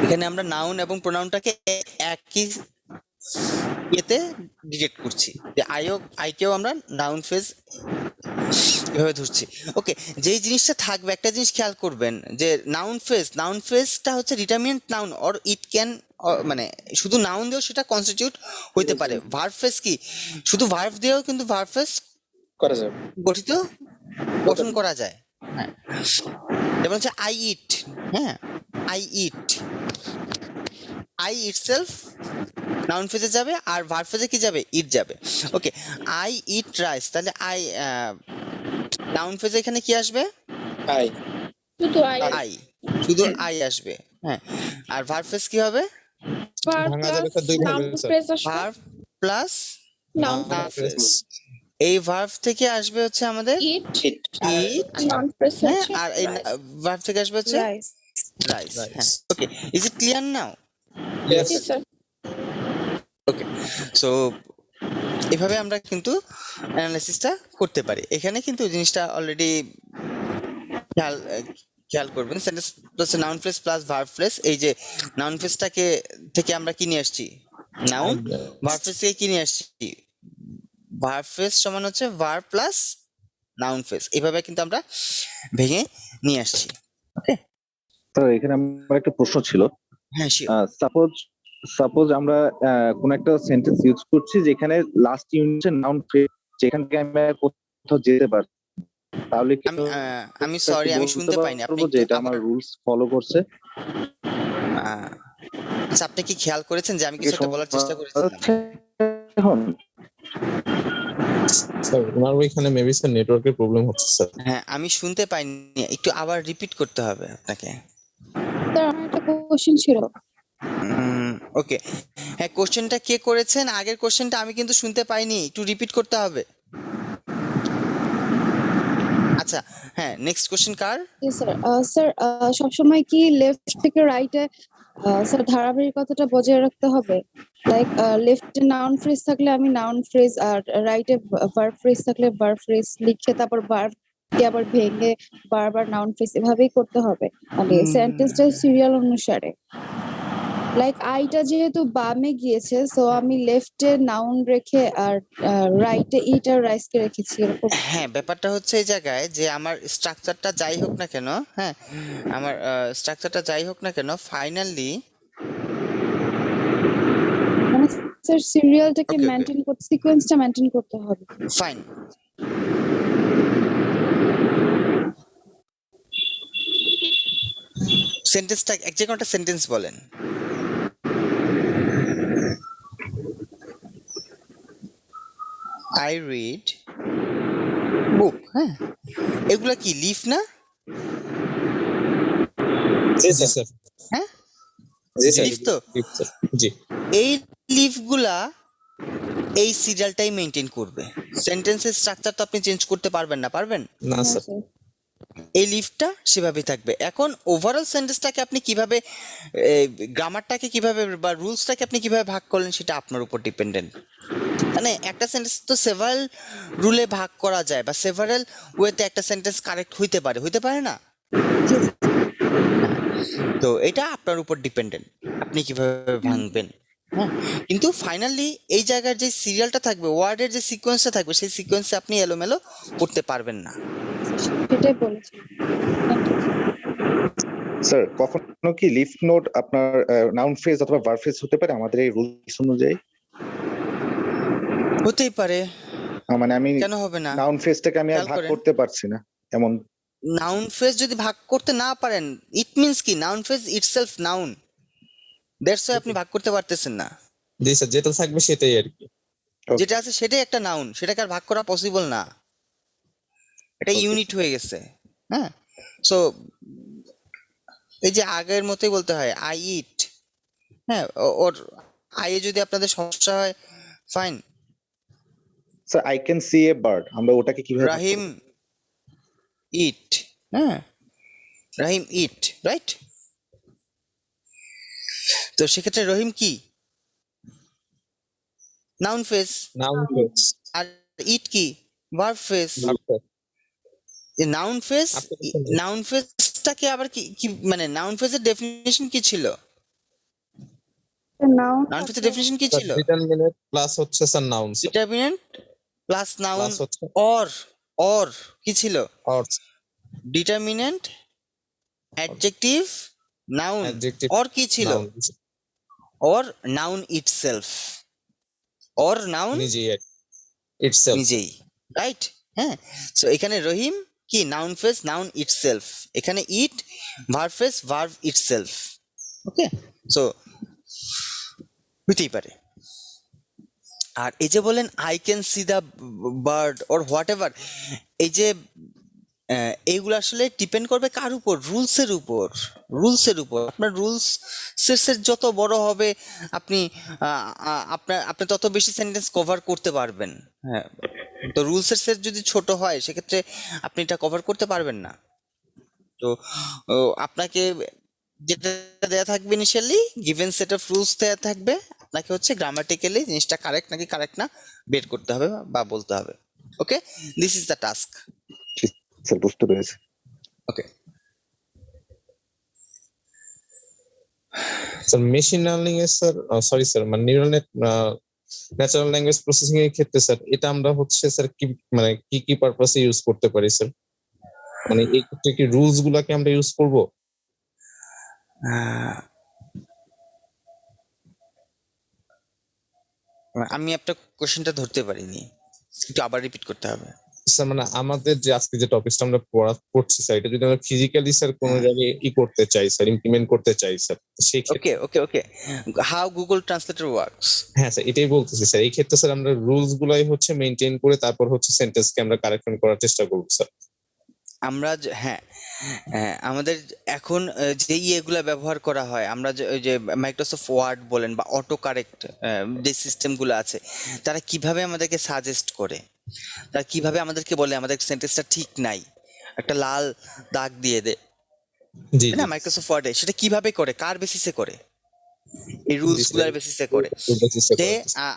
এখানে আমরা নাউন এবং প্রোনাউনটাকে একই ইয়েতে ডিটেক্ট করছি, যে আইকেও আমরা নাউন ফেজ এভাবে ধরছি। ওকে, যেই জিনিসটা থাকবে, একটা জিনিস খেয়াল করবেন যে নাউন ফেজটা হচ্ছে determinant noun or it can, মানে শুধু নাউন দিয়েও সেটা কনস্টিটিউট হইতে পারে। ভার্ব ফেজ কি শুধু ভার্ব দিয়েও কিন্তু ভার্ব ফেজ করা যাবে। গঠন করা যায়। হ্যাঁ, যেমন হচ্ছে আই ইট, হ্যাঁ, আই ইটসেলফ নাউন ফেজে যাবে, আর ভার্ব ফেজে কি যাবে? ইট যাবে। ওকে, আই ইট রাইস, তাহলে নাউন ফেজে এখানে কি আসবে? আই শুধু আই আসবে। হ্যাঁ, আর ভার্ব ফেজ কি হবে? ভাঙা যাবে স্যার দুই ভাবে নাউন স্যার ফ্রেজ আসবে ভার্ব প্লাস নাউন ফ্রেজ। এই ভার্ব থেকে আসবে হচ্ছে আমাদের ইট ইট, নাউন ফ্রেজ হ্যাঁ, হচ্ছে আর এই ভার্ব থেকে আসবে হচ্ছে রাইস রাইস। হ্যাঁ, okay, is it clear now? Yes জি স্যার ওকে, সো এভাবে আমরা কিন্তু অ্যানালাইসিসটা করতে পারি। এখানে কিন্তু জিনিসটা অলরেডি খেয়াল করবেন, sentence plus noun phrase plus verb phrase. এই যে নাউন ফ্রেজটাকে থেকে আমরা কি নিয়ে আসছি? নাউন। ভার্ব ফ্রেজ থেকে কি নিয়ে আসছি? ভার্ব ফ্রেজ সমান হচ্ছে ভার্ব প্লাস নাউন ফ্রেজ। এইভাবে কিন্তু আমরা ভেঙে নিয়ে আসছি। ওকে, স্যার এখানে আমার একটা প্রশ্ন ছিল। হ্যাঁ, শিওর। সাপোজ আমরা কোন একটা সেন্টেন্স ইউজ করছি যেখানে লাস্ট ইউনিটে নাউন ফ্রেজ, যেখান থেকে আমি আর কোথাও যেতে পারছি, তাহলে কি আমি সরি, আমি শুনতে পাইনি। আপনি যে এটা আমার রুলস ফলো করছে? আচ্ছা, আপনি কি খেয়াল করেছেন যে আমি কিছু একটা বলার চেষ্টা করেছিলাম? এখন স্যার ওনার ওইখানে মেবি স্যার নেটওয়ার্কের প্রবলেম হচ্ছে স্যার হ্যাঁ, আমি শুনতে পাইনি, একটু আবার রিপিট করতে হবে আপনাকে। স্যার আমার একটা কোশ্চেন ছিল ওকে, হ্যাঁ, কোশ্চেনটা কে করেছেন? আগের কোশ্চেনটা আমি কিন্তু শুনতে পাইনি, একটু রিপিট করতে হবে। আচ্ছা, হ্যাঁ, নেক্সট কোশ্চেন কার? জি স্যার স্যার সবসময় কি লেফট থেকে রাইটে স্যার ধারাবাহিকতাটা বজায় রাখতে হবে? লাইক লেফটে নাউন ফ্রেজ থাকলে আমি নাউন ফ্রেজ, আর রাইটে ভার্ব ফ্রেজ থাকলে ভার্ব ফ্রেজ লিখে তারপর ভার্ব কে আবার ভেঙে বারবার নাউন ফ্রেজ এভাবেই করতে হবে, মানে সেন্টেন্সটা সিরিয়াল অনুসারে। লাইক আইটা যেহেতু বামে গিয়েছে, সো আমি লেফটে নাউন রেখে আর রাইটে ইট আর রাইস কে রেখেছি এরকম। হ্যাঁ, ব্যাপারটা হচ্ছে এই জায়গায় যে আমার স্ট্রাকচারটা যাই হোক না কেন, হ্যাঁ, আমার স্ট্রাকচারটা যাই হোক না কেন, ফাইনালি মানে স্যার সিরিয়ালটাকে Okay, okay. মেইনটেইন করতে, সিকোয়েন্সটা মেইনটেইন করতে হবে। ফাইন। সেন্টেন্সটা যে কোনো একটা সেন্টেন্স বলেন। আই রিড বুক, হ্যাঁ, এগুলা কি লিফ না? জি স্যার হ্যাঁ, জি স্যার লিফ তো। জি এই লিফগুলা এই সিরিয়ালটাই মেনটেন করবে। সেন্টেন্সের স্ট্রাকচার তো আপনি চেঞ্জ করতে পারবেন না, পারবেন? না স্যার এই লিফটটা সেভাবেই থাকবে। এখন ওভারঅল সেন্টেন্সটাকে আপনি কিভাবে, গ্রামারটাকে কিভাবে বা রুলসটাকে আপনি কিভাবে ভাগ করলেন সেটা আপনার উপর ডিপেন্ডেন্ট। মানে একটা সেন্টেন্স তো সেভারাল রুলে ভাগ করা যায়, বা সেভারাল ওয়েতে একটা সেন্টেন্স কারেক্ট হইতে পারে না? তো এটা আপনার উপর ডিপেন্ডেন্ট, আপনি কিভাবে ভাঙবেন। হ্যাঁ, কিন্তু ফাইনালি এই জায়গার যে সিরিয়ালটা থাকবে, ওয়ার্ডের যে সিকোয়েন্সটা থাকবে, সেই সিকোয়েন্সে আপনি এলোমেলো করতে পারবেন না। সেটাই বলেছি। স্যার কখনো কি লিফট নোড আপনার নাউন ফ্রেজ অথবা ভার্ব ফ্রেজ হতে পারে আমাদের এই রুলস অনুযায়ী? হতেই পারে, মানে আমি কেন হবে না? নাউন ফ্রেজটাকে আমি আর খেয়াল ভাগ করেন। করতে পারছি না এমন। নাউন ফ্রেজ যদি ভাগ করতে না পারেন, ইট মিনস কি noun phrase itself noun, that's why আপনি ভাগ করতে পারতেছেন না। জি স্যার, যেটা থাকবে সেটাই আর কি। Okay. যেটা আছে সেটাই একটা নাউন, সেটাকে আর ভাগ করা পসিবল না, এটা Okay. ইউনিট হয়ে গেছে। হ্যাঁ, সো এই যে আগের মতোই বলতে হয় আই ইট। হ্যাঁ, ওর আইয়ে যদি আপনাদের সমস্যা হয়, fine. Sir I can see a bird, আমরা ওটাকে কিভাবে ভাগ রাহিম করব? ইট, হ্যাঁ, রাহিম ইট, রাইট? তো সেক্ষেত্রে রহিম কি নাউন ফ্রেজ, নাউন ফ্রেজ। আর ইট কি verb phrase. Noun phrase, noun ফ্রেজটাকে আবার কি কি মানে নাউন ফ্রেজের ডেফিনিশন কি ছিল? নাউন নাউন ফ্রেজের ডেফিনিশন কি ছিল? ডিটারমিনেন্ট প্লাস হচ্ছে sir noun, determinant plus noun plus হচ্ছে অর কি ছিল? Or, determinant, adjective, noun, adjective, or কি ছিল? Noun or noun itself, or noun নিজেই ইটসেলফ। নিজেই, রাইট? হ্যাঁ, সো এখানে রহিম কি নাউন ফ্রেজ নাউন ইটসেলফ, এখানে ইট ভার্ব ফ্রেজ ভার্ব ইটসেলফ। ওকে, সো হইতেই পারে। আর এই যে বলেন I can see the bird or what ever, এই যে এইগুলো আসলে ডিপেন্ড করবে কার উপর? রুলসের উপর, রুলসের উপর। আপনার রুলস সেট যত বড় হবে, আপনি আপনি তত বেশি সেন্টেন্স কভার করতে পারবেন। হ্যাঁ, তো রুলসের সেট যদি ছোট হয় সেক্ষেত্রে আপনি এটা কভার করতে পারবেন না। তো আপনাকে যেটা দেয়া থাকবে initially given set of rules দেয়া থাকবে, আপনাকে হচ্ছে গ্রামাটিক্যালি জিনিসটা কারেক্ট নাকি কারেক্ট না বের করতে হবে বা বলতে হবে। Okay, this is the task. Sir বুঝতে পেরেছি। ওকে, স্যার মেশিন লার্নিং এর স্যার, সরি স্যার, মানে neural net natural language processing এর ক্ষেত্রে স্যার এটা আমরা হচ্ছে স্যার কি মানে কি কি পারপাসে ইউজ করতে পারি স্যার? মানে এই ক্ষেত্রে কি রুলস গুলাকে আমরা ইউজ করব? আমি আপনার কোশ্চেনটা ধরতে পারিনি, একটু আবার রিপিট করতে হবে। স্যার মানে আমাদের যে আজকে যে টপিকটা আমরা পড়ছি স্যার, এটা যদি আমরা ফিজিক্যালি স্যার কোনো জায়গায় করতে চাই স্যার, ইমপ্লিমেন্ট করতে চাই স্যার, সেই ক্ষেত্রে ওকে, হাউ গুগল ট্রান্সলেটর ওয়ার্কস। হ্যাঁ স্যার, এটাই বলতেছি স্যার। এই ক্ষেত্রে স্যার আমরা রুলস গুলাই হচ্ছে মেইনটেইন করে তারপর হচ্ছে সেন্টেন্সকে আমরা কারেকশন করার চেষ্টা করব স্যার। আমরা হ্যাঁ, আমাদের এখন যে ইয়েগুলা ব্যবহার করা হয়, আমরা ওই যে মাইক্রোসফট ওয়ার্ড বলেন বা অটো কারেক্ট যে সিস্টেমগুলো আছে, তারা কিভাবে আমাদেরকে সাজেস্ট করে, তারা কিভাবে আমাদেরকে বলে আমাদের সেন্টেন্সটা ঠিক নাই, একটা লাল দাগ দিয়ে দে, জি না মাইক্রোসফট ওয়ার্ডে, সেটা কিভাবে করে, কার বেসিসে করে? এই রুলস গুলার বেসিসে করে। যে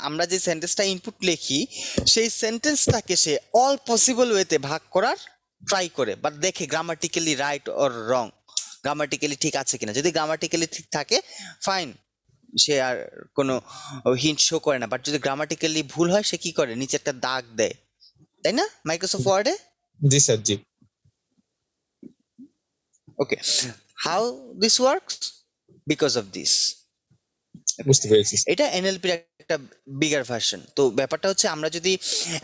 আমরা যে সেন্টেন্সটা ইনপুট লিখি, সেই সেন্টেন্সটাকে সে অল পসিবল ওয়েতে ভাগ করার ট্রাই করে, বা দেখে grammatically right or wrong, grammatically ঠিক আছে কিনা। যদি গ্রামাটিক্যালি ঠিক থাকে ফাইন, সে আর কোনো হিন্ট শো করে না। বাট যদি গ্রামাটিক্যালি ভুল হয়, সে কি করে? নিচে একটা দাগ দেয়, তাই না মাইক্রোসফট ওয়ার্ডে? জি স্যার, জি। Okay, how this works? Because of this. বুঝতে পেরেছি। এটা এনএলপির একটা বিগার ভার্সন। তো ব্যাপারটা হচ্ছে, আমরা যদি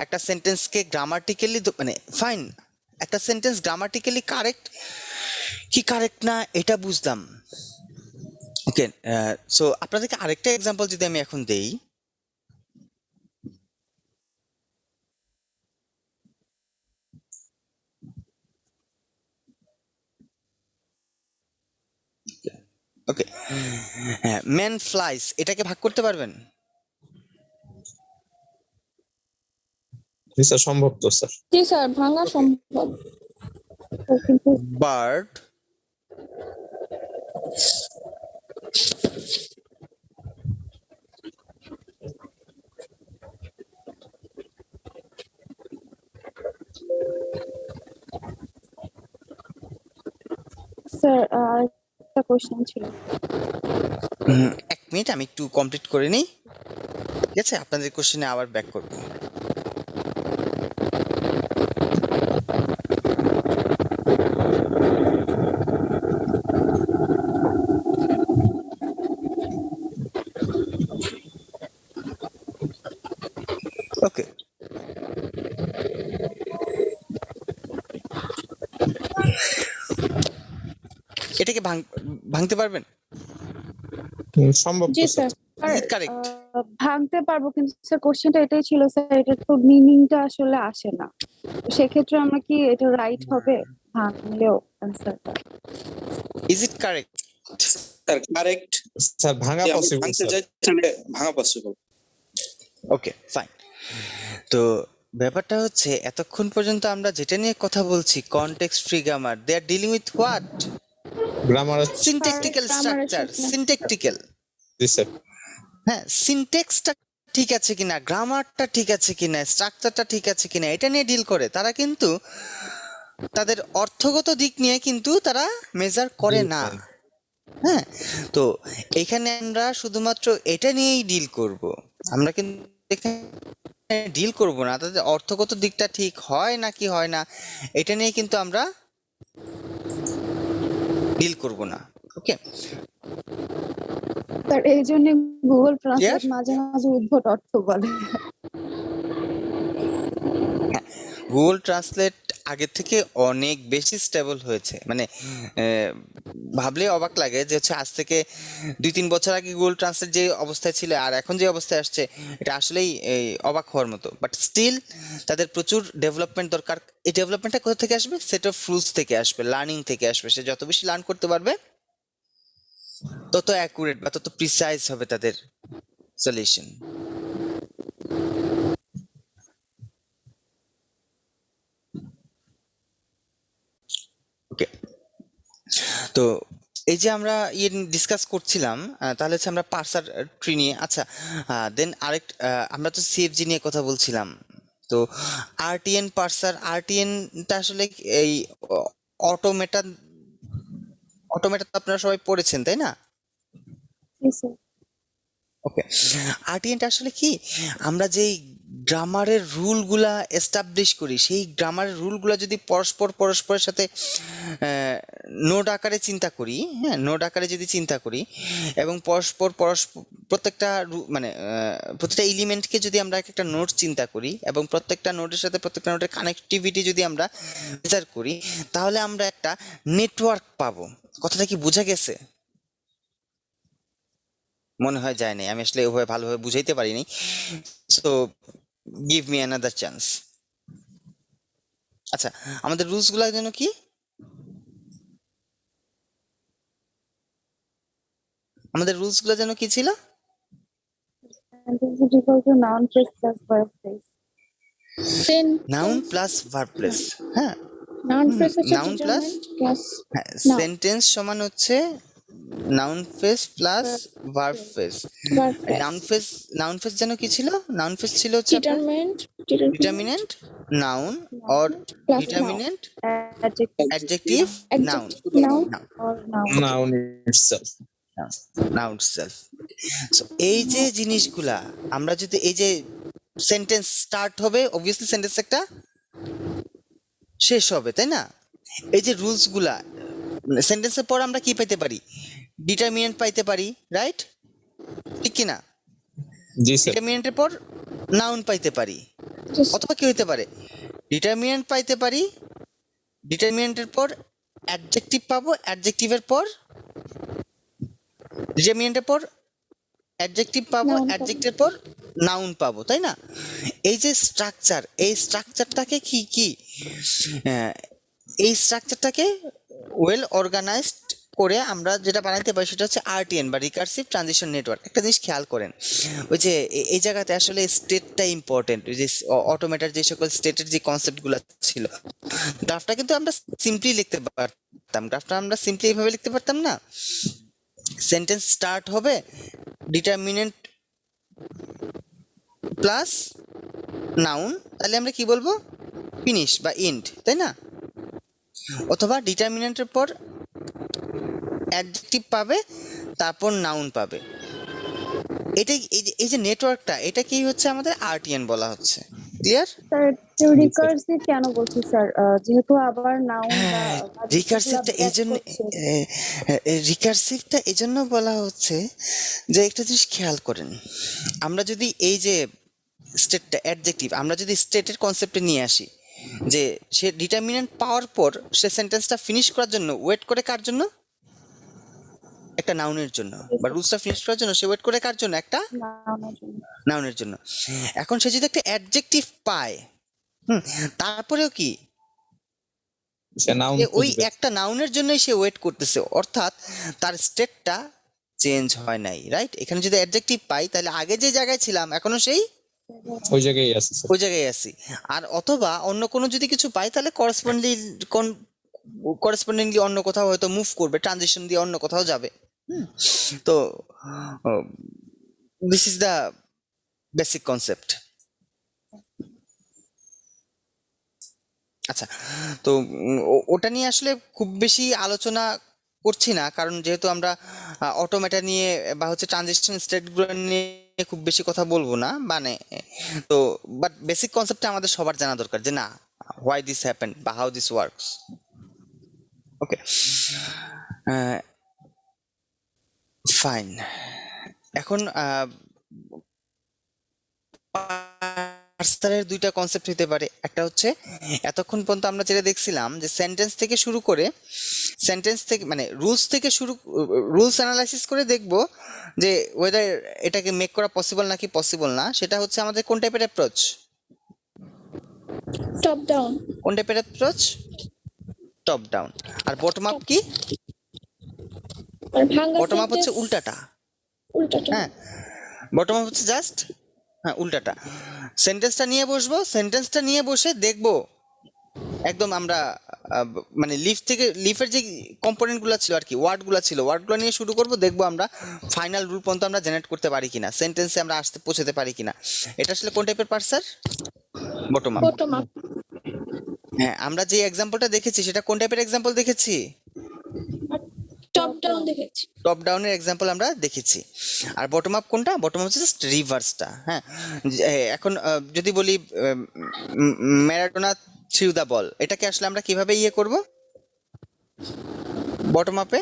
একটা সেন্টেন্সকে গ্রামাটিক্যালি মানে ফাইন, একটা সেন্টেন্স গ্রামাটিক্যালি কারেক্ট কি কারেক্ট না এটা বুঝলাম। ওকে, সো আপনাদেরকে আরেকটা এক্সাম্পল যদি আমি এখন দেই, ওকে, ম্যান ফ্লাইস, এটাকে ভাগ করতে পারবেন? জি স্যার, সম্ভব তো স্যার। জি স্যার, ভাঙা সম্ভব। কিন্তু বার্ড স্যার একটা কোশ্চেন ছিল। এক মিনিট, আমি একটু কমপ্লিট করে নিই, ঠিক আছে? আপনাদের কোশ্চেনে আবার ব্যাক করবো। এটাকে ভাঙতে পারবেন? সম্ভব জি তো sir. Sir Is it correct? ভাঙতে পারবো, কিন্তু স্যার কোশ্চেনটা এটাই ছিল স্যার, এটা তো মিনিংটা আসলে আসে না। তো সেক্ষেত্রে আমরা কি এটা রাইট হবে ভাঙলেও অ্যান্সারটা? Is it correct? Sir correct, sir ভাঙা আমি পসিবল ভাঙতে স্যার। চাই তাহলে ভাঙা পসিবল। Okay fine. তো ব্যাপারটা হচ্ছে এতক্ষণ পর্যন্ত আমরা যেটা নিয়ে কথা বলছি, context free grammar, they are dealing with what? Grammar. Syntactical structure, syntactical. জি স্যার। হ্যাঁ, সিনট্যাক্সটা ঠিক আছে কিনা, গ্রামারটা ঠিক আছে কিনা, স্ট্রাকচারটা ঠিক আছে কিনা, এটা নিয়ে ডিল করে। তারা কিন্তু তাদের অর্থগত দিক নিয়ে কিন্তু তারা মেজার করে না। হ্যাঁ, তো এখানে আমরা শুধুমাত্র এটা নিয়েই ডিল করব। আমরা কিন্তু এখানে ডিল করব না তাদের অর্থগত দিকটা ঠিক হয় নাকি হয় না, এটা নিয়ে কিন্তু আমরা ডিল করব না। ওকে, স্যার এই জন্য গুগল ট্রান্সলেট মাঝে মাঝে উদ্ভট অর্থ বলে। গুগল ট্রান্সলেট আগের থেকে অনেক বেশি স্টেবল হয়েছে। মানে ভাবলে অবাক লাগে যে হচ্ছে আজ থেকে 2-3 বছর আগে গুগল ট্রান্সলেট যে অবস্থায় ছিল আর এখন যে অবস্থায় আসছে, এটা আসলেই অবাক হওয়ার মতো। বাট স্টিল তাদের প্রচুর ডেভেলপমেন্ট দরকার। এই ডেভেলপমেন্টটা কোথা থেকে আসবে? সেট অফ রুলস থেকে আসবে, লার্নিং থেকে আসবে। সে যত বেশি লার্ন করতে পারবে তত অ্যাকুরেট বা তত প্রিসাইজ হবে তাদের সলিউশন। ওকে, তো এই যে আমরা ডিসকাস করছিলাম, তাহলে হচ্ছে আমরা পার্সার ট্রি নিয়ে। আচ্ছা, দেন আমরা তো সিএফজি নিয়ে কথা বলছিলাম। তো আরটিএন পার্সার, আরটিএনটা আসলে এই অটোমেটা তো আপনারা সবাই পড়েছেন তাই না? জি স্যার। ওকে, আরটিএনটা আসলে কি, আমরা যেই গ্রামারের রুলগুলা এস্টাবলিশ করি, সেই গ্রামারের রুলগুলা যদি পরস্পরের সাথে নোড আকারে চিন্তা করি, হ্যাঁ, নোড আকারে যদি চিন্তা করি এবং প্রত্যেকটা মানে প্রত্যেকটা এলিমেন্টকে যদি আমরা একটা নোড চিন্তা করি এবং প্রত্যেকটা নোডের সাথে প্রত্যেকটা নোডের কানেক্টিভিটি যদি আমরা মেজার করি, তাহলে আমরা একটা নেটওয়ার্ক পাবো। কথাটা কি বোঝা গেছে? মনে হয় যায় নাই, আমি আসলে ওভাবে ভালোভাবে বুঝাইতে পারিনি। So give me another chance. আচ্ছা, আমাদের রুলস গুলা যেন কি? আমাদের রুলস গুলা যেন কি ছিল? Sentence is equal to noun phrase plus verb phrase. Noun plus verb place. হ্যাঁ, Noun phrase হচ্ছে noun plus determined plus noun. Sentence সমান হচ্ছে noun face plus verb face. verb phrase. Noun face যেন কি ছিল? নাউন ফেস ছিল হচ্ছে Determined, determinant noun or plus determinant adjective, adjective noun, noun or noun. Noun itself. Noun self. So এই যে জিনিসগুলা আমরা যদি এই যে সেন্টেন্স স্টার্ট হবে, অবভিয়াসলি সেন্টেন্স একটা শেষ হবে, তাই না? এই যে রুলস গুলা, সেন্টেন্সের পর আমরা কি পাইতে পারি? ডিটারমিনেন্ট পাইতে পারি, রাইট? ঠিক কি না? জি স্যার। ডিটারমিনেন্টের পর নাউন পাইতে পারি, Just অথবা কি হইতে পারে? ডিটারমিনেন্ট পাইতে পারি, ডিটারমিনেন্টের পর অ্যাডজেক্টিভ পাবো, অ্যাডজেক্টিভের পর ডিটারমিনেন্টের পর অ্যাডজেক্টিভ পাবো, Noun পাবো। অ্যাডজেক্টিভের পর নাউন পাবো, তাই না? এই যে স্ট্রাকচার, এই স্ট্রাকচারটাকে কি এই স্ট্রাকচারটাকে ওয়েল অর্গানাইজড করে আমরা যেটা বানাইতে পারি সেটা হচ্ছে আরটিএন বা রিকার্সিভ ট্রানজিশন নেটওয়ার্ক। একটা জিনিস খেয়াল করেন, ওই যে এই জায়গাতে আসলে স্টেটটা ইম্পর্টেন্ট। ওই যে অটোমেটার যে সকল স্টেটের যে কনসেপ্টগুলো ছিল, গ্রাফটা কিন্তু আমরা সিম্পলি লিখতে পারতাম। গ্রাফটা আমরা সিম্পলি এইভাবে লিখতে পারতাম না? সেন্টেন্স স্টার্ট হবে ডিটারমিনেন্ট প্লাস নাউন, তাহলে আমরা কি বলবো? ফিনিশ বা এন্ড, তাই না? অথবা ডিটারমিনেন্টের পর অ্যাডজেক্টিভ পাবে, তারপর নাউন পাবে। এটাই এই যে নেটওয়ার্কটা, এটা কি হচ্ছে আমাদের আরটিএন বলা হচ্ছে। ক্লিয়ার? স্যার রিকার্সিভ কেন বলছি স্যার? যেহেতু আবার নাউন রিকার্সিভটা এই জন্য, রিকার্সিভটা এই জন্য বলা হচ্ছে যে একটা জিনিস খেয়াল করেন, আমরা যদি এই যে স্টেটটা অ্যাডজেক্টিভ, আমরা যদি স্টেটের কনসেপ্টে নিয়ে আসি, যে সে ডিটারমিনেন্ট পাওয়ার পর সে সেন্টেন্সটা ফিনিশ করার জন্য ওয়েট করে কার জন্য? একটা নাউনের জন্য, বা রুলসটা ফিনিশ করার জন্য সে ওয়েট করে কার জন্য? একটা নাউনের জন্য। নাউনের জন্য। এখন সে যদি একটা অ্যাডজেক্টিভ পায়, তারপরেও কি সে নাউন সে ওই একটা নাউনের জন্যই সে ওয়েট করতেছে, অর্থাৎ তার স্টেটটা চেঞ্জ হয় নাই, রাইট? এখানে যদি অ্যাডজেক্টিভ পাই তাহলে আগে যে জায়গায় ছিলাম এখনো সেই ওই জায়গায় আছে স্যার। ওই জায়গায় আছি। আর অথবা অন্য কোনো যদি কিছু পাই তাহলে করেসপন্ডিংলি অন্য কোথাও হয়তো মুভ করবে, ট্রানজিশন দিয়ে অন্য কোথাও যাবে। তো this is the basic concept. আচ্ছা, তো ওটা নিয়ে আসলে খুব বেশি আলোচনা করছি না, কারণ যেহেতু আমরা অটোমেটা নিয়ে বা হচ্ছে ট্রানজিশন স্টেটগুলো নিয়ে খুব বেশি কথা বলবো না, মানে তো বাট বেসিক কনসেপ্টটা আমাদের সবার জানা দরকার যে না, হোয়াই দিস হ্যাপেন বা how this works. Okay, fine. এখন পার্সারের দুইটা কনসেপ্ট হতে পারে। একটা হচ্ছে এতক্ষণ পর্যন্ত আমরা যেটা দেখছিলাম যে সেন্টেন্স থেকে শুরু করে, সেন্টেন্স থেকে মানে রুলস অ্যানালাইসিস করে দেখব যে ওয়েদার এটাকে মেক করা পসিবল নাকি পসিবল না। সেটা হচ্ছে আমাদের কোন টাইপের অ্যাপ্রোচ? Top down. কোন টাইপের অ্যাপ্রোচ? Top down. আর বটম আপ কি? আর ভাঙা বটম আপ হচ্ছে উল্টাটা। উল্টাটা। হ্যাঁ, বটম আপ হচ্ছে জাস্ট উল্টাটা। সেন্টেন্সটা নিয়ে বসবো, সেন্টেন্সটা নিয়ে বসে দেখবো একদম আমরা মানে লিফের যে কম্পোনেন্ট গুলো ছিল আর কি, ওয়ার্ড গুলো ছিল, ওয়ার্ড গুলো নিয়ে শুরু করবো, দেখবো আমরা ফাইনাল রুল পর্যন্ত আমরা জেনারেট করতে পারি কিনা, সেন্টেন্সে আমরা পৌঁছাতে পারি কিনা। এটা আসলে কোন টাইপের parser? Bottom up. Bottom up. হ্যাঁ, আমরা যে এক্সাম্পলটা দেখেছি সেটা কোন টাইপের এক্সাম্পল দেখেছি? টপ ডাউন দেখেছি। টপ ডাউনের এক্সাম্পল আমরা দেখেছি। আর বটম আপ কোনটা? Bottom up just just রিভার্সটা। হ্যাঁ, এখন যদি বলি ম্যারাডোনা থ্রু দ্য বল, এটাকে আসলে আমরা কিভাবে ইয়ে করব বটম আপে?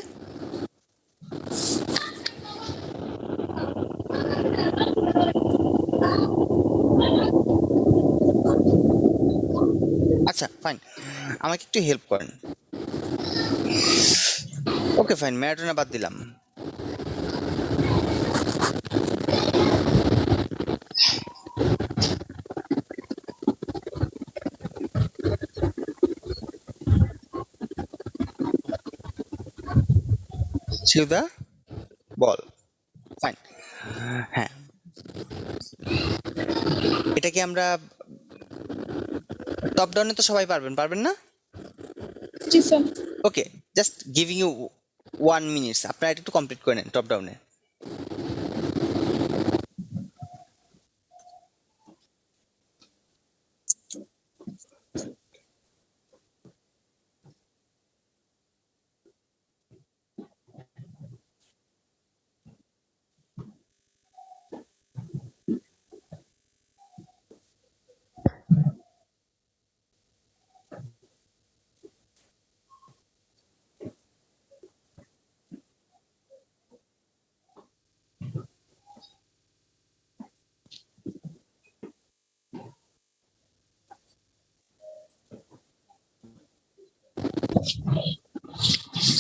আচ্ছা ফাইন, আমাকে একটু হেল্প করেন। ওকে ফাইন, ম্যারাডোনা বাদ দিলাম। Through the ball, fine. হ্যাঁ, এটা কি আমরা টপ ডাউনে তো সবাই পারবেন না? জি sir. Okay, just giving you 1 minute, আপনারা এটা একটু কমপ্লিট করে নেন টপ ডাউনে।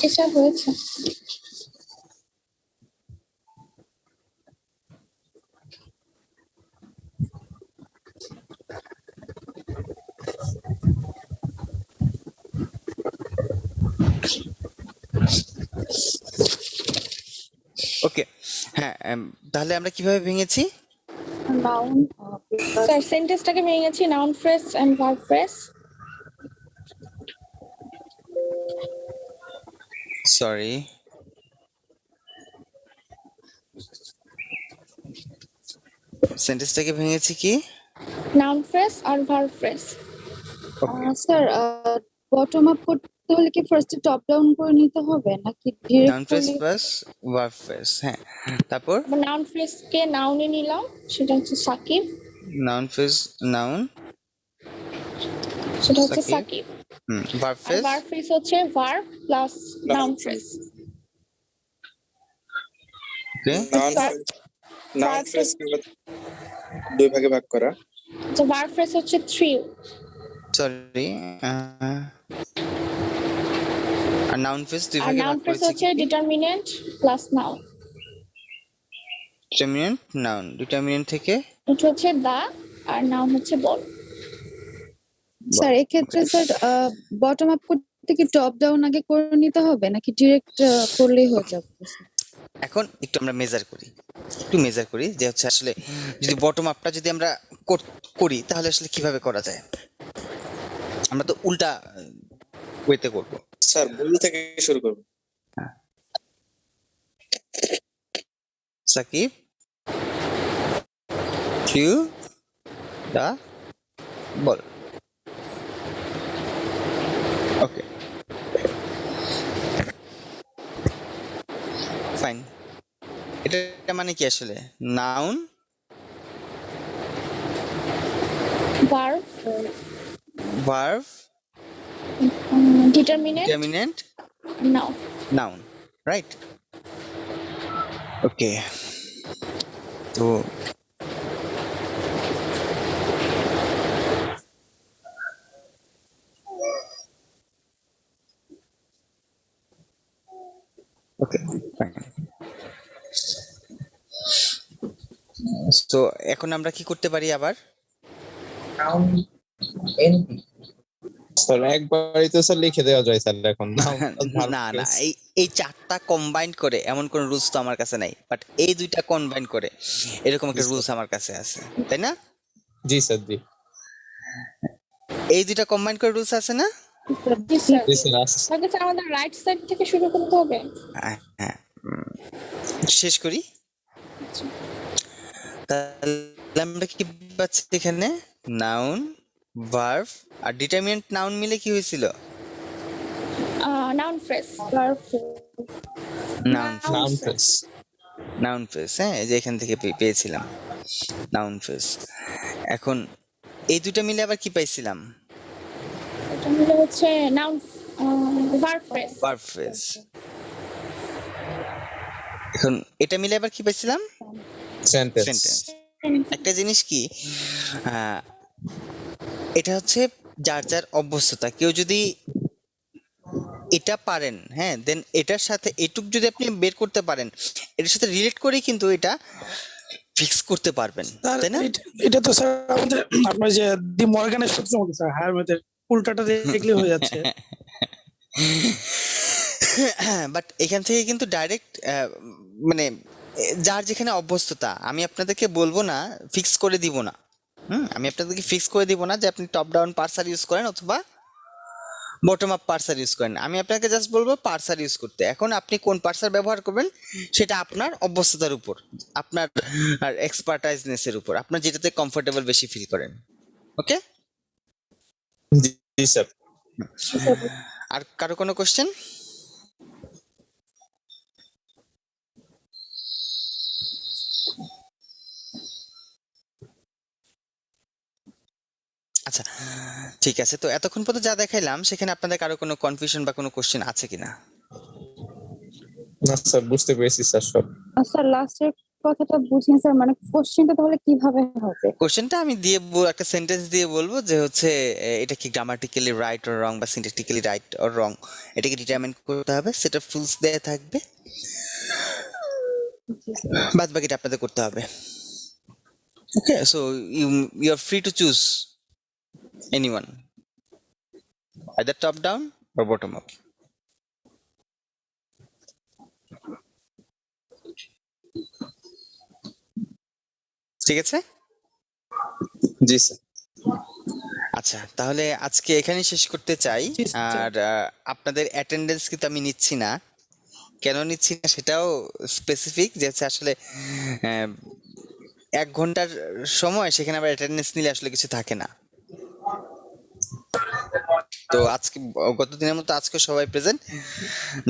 এটা হয়েছে। ওকে, হ্যাঁ, তাহলে আমরা কিভাবে ভেঙেছি? নাউন স্যার সেন্টেন্সটাকে ভেঙেছি noun phrase and verb phrase. Sorry, সেন্টেন্সটাকে ভেঙেছি কি? নাউন ফ্রেজ আর verb phrase. Sir bottom up করতে হলে কি ফার্স্টে টপ ডাউন করে নিতে হবে নাকি noun phrase directly? Plus verb phrase. হ্যাঁ, তারপর নাউন ফ্রেজ কে নাউনে নিলাম, সেটা হচ্ছে সাকিব। নাউন ফ্রেজ নাউন, সেটা হচ্ছে সাকিব। সাকিব। ভার্ব আর ফ্রেজ ভার্ব ফ্রেজ হচ্ছে ভার্ব প্লাস নাউন ফ্রেজ। ওকে, নাউন ফ্রেজ দুই ভাগে ভাগ করা। তো ভার্ব ফ্রেজ হচ্ছে থ্রি। সরি, আর নাউন ফ্রেজ দুই আর ভাগে নাউন ভাগ ফ্রেজ করেছি হচ্ছে কি? Determinant plus noun. Determinant noun, determinant থেকে এটা হচ্ছে দা আর নাউন হচ্ছে বল। স্যার এক্ষেত্রে স্যার বটম আপ করতে কি টপ ডাউন আগে করে নিতে হবে নাকি ডিরেক্ট করলেই হয়ে যাবে স্যার? এখন একটু আমরা মেজার করি যে হচ্ছে আসলে যদি বটম আপটা যদি আমরা করি তাহলে আসলে কিভাবে করা যায়। আমরা তো উল্টা ওয়েতে করব। স্যার ভুল থেকে শুরু করব। সাকিব, ইউ দা বল। Okay, fine. এটা মানে কি আসলে? Noun, verb, verb, determinant, determinant, noun. Noun, right? Okay, তো ওকে, ফাইন। তো এখন আমরা কি করতে পারি আবার? স্যার একবারই তো স্যার লিখে দেওয়া যায় স্যার এখন না না, এই চারটা কম্বাইন করে এমন কোন রুলস তো আমার কাছে নাই, বাট এই দুইটা কম্বাইন করে এরকম একটা রুলস আমার কাছে আছে, তাই না? জি স্যার, জি এই দুইটা কম্বাইন করে রুলস আছে না? জি স্যার। জি স্যার আছে। আগে স্যার আমাদের রাইট সাইড থেকে শুরু করতে হবে। হ্যাঁ, শেষ করি। তাহলে আমরা কি পাচ্ছি এখানে? নাউন, ভার্ব আর ডিটারমিনেন্ট নাউন মিলে কি হয়েছিল? Noun phrase, verb, noun noun phrase. Noun phrase, হ্যাঁ, এই যে এখান থেকে পেয়েছিলাম নাউন ফ্রেজ। এখন এই দুটো মিলে আবার কি পাইছিলাম? এটা মিলে হচ্ছে noun verb phrase. Verb phrase. এখন এটা মিলে আবার কি পাইছিলাম? সেন্টেন্স। সেন্টেন্স। একটা জিনিস কি, এটা হচ্ছে যার যার অভ্যস্ততা। কেউ যদি এটা পারেন, হ্যাঁ, দেন এটার সাথে এটুক যদি আপনি বের করতে পারেন, এটার সাথে রিলেট করেই কিন্তু এটা ফিক্স করতে পারবেন, স্যার তাই না? এটা তো স্যার আমাদের আপনার যে দি মর্গানের সূত্রের মতো স্যার, হায়ার মেথড উল্টাটা দেখলে হয়ে যাচ্ছে। বাট এখান থেকে কিন্তু ডাইরেক্ট মানে যার যেখানে অভ্যস্ততা, আমি আপনাদেরকে বলবো না, ফিক্স করে দিব না। আমি আপনাদেরকে ফিক্স করে দিব না যে আপনি টপ ডাউন পার্সার ইউজ করেন অথবা বটম আপ পার্সার ইউজ করেন। আমি আপনাকে জাস্ট বলবো পার্সার ইউজ করতে। এখন আপনি কোন পার্সার ব্যবহার করবেন সেটা আপনার অভ্যস্ততার উপর, আপনার এক্সপার্টাইজনেসের উপর, আপনার যেটাতে কমফোর্টেবল বেশি ফিল করেন। ওকে, জি স্যার। আর কারো কোনো কোশ্চেন? আচ্ছা, ঠিক আছে। তো এতক্ষণ পর্যন্ত যা দেখাইলাম সেখানে আপনাদের কারো কোনো কনফিউশন বা কোনো কোশ্চেন আছে কিনা? না স্যার, বুঝতে পেরেছি স্যার সব। স্যার লাস্টের কথাটা বুঝিনি স্যার, মানে কোশ্চেনটা তাহলে কিভাবে হবে? কোশ্চেনটা আমি দিয়ে একটা সেন্টেন্স দিয়ে বলবো যে হচ্ছে এটা কি গ্রামাটিক্যালি রাইট অর রং বা সিনট্যাকটিক্যালি রাইট অর রং, এটাকে ডিটারমাইন করতে হবে। সেটা ফুলস দেয়া থাকবে, বাদ বাকিটা আপনাদের করতে হবে। Okay, so you are free to choose anyone, either top down or bottom up. ঠিক আছে? জি স্যার। আচ্ছা, তাহলে আজকে এখানেই শেষ করতে চাই। জি, স্যার। আর আপনাদের অ্যাটেন্ডেন্স কিন্তু আমি নিচ্ছি না। কেন নিচ্ছি না সেটাও স্পেসিফিক, যে হচ্ছে আসলে 1 ঘন্টার সময়, সেখানে আবার অ্যাটেন্ডেন্স নিলে আসলে কিছু থাকে না। তো আজকে গত দিনের মতো আজকে সবাই প্রেজেন্ট।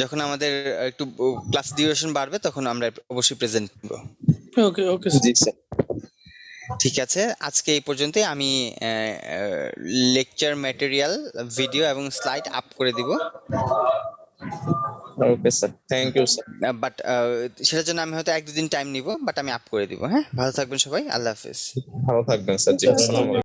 যখন আমাদের একটু ক্লাস ডিউরেশন বাড়বে তখন আমরা অবশ্যই প্রেজেন্ট করব। ওকে ওকে জি স্যার। ঠিক আছে, আজকে এই পর্যন্তই। আমি লেকচার ম্যাটেরিয়াল, ভিডিও এবং স্লাইড আপ করে দিব। Okay sir, thank you sir. But সেটার জন্য আমি হয়তো 1-2 দিন টাইম নিব, বাট আমি আপ করে দিব। হ্যাঁ, ভালো থাকবেন সবাই, আল্লাহ হাফেজ। ভালো থাকবেন স্যার। জি, আসসালামু আলাইকুম।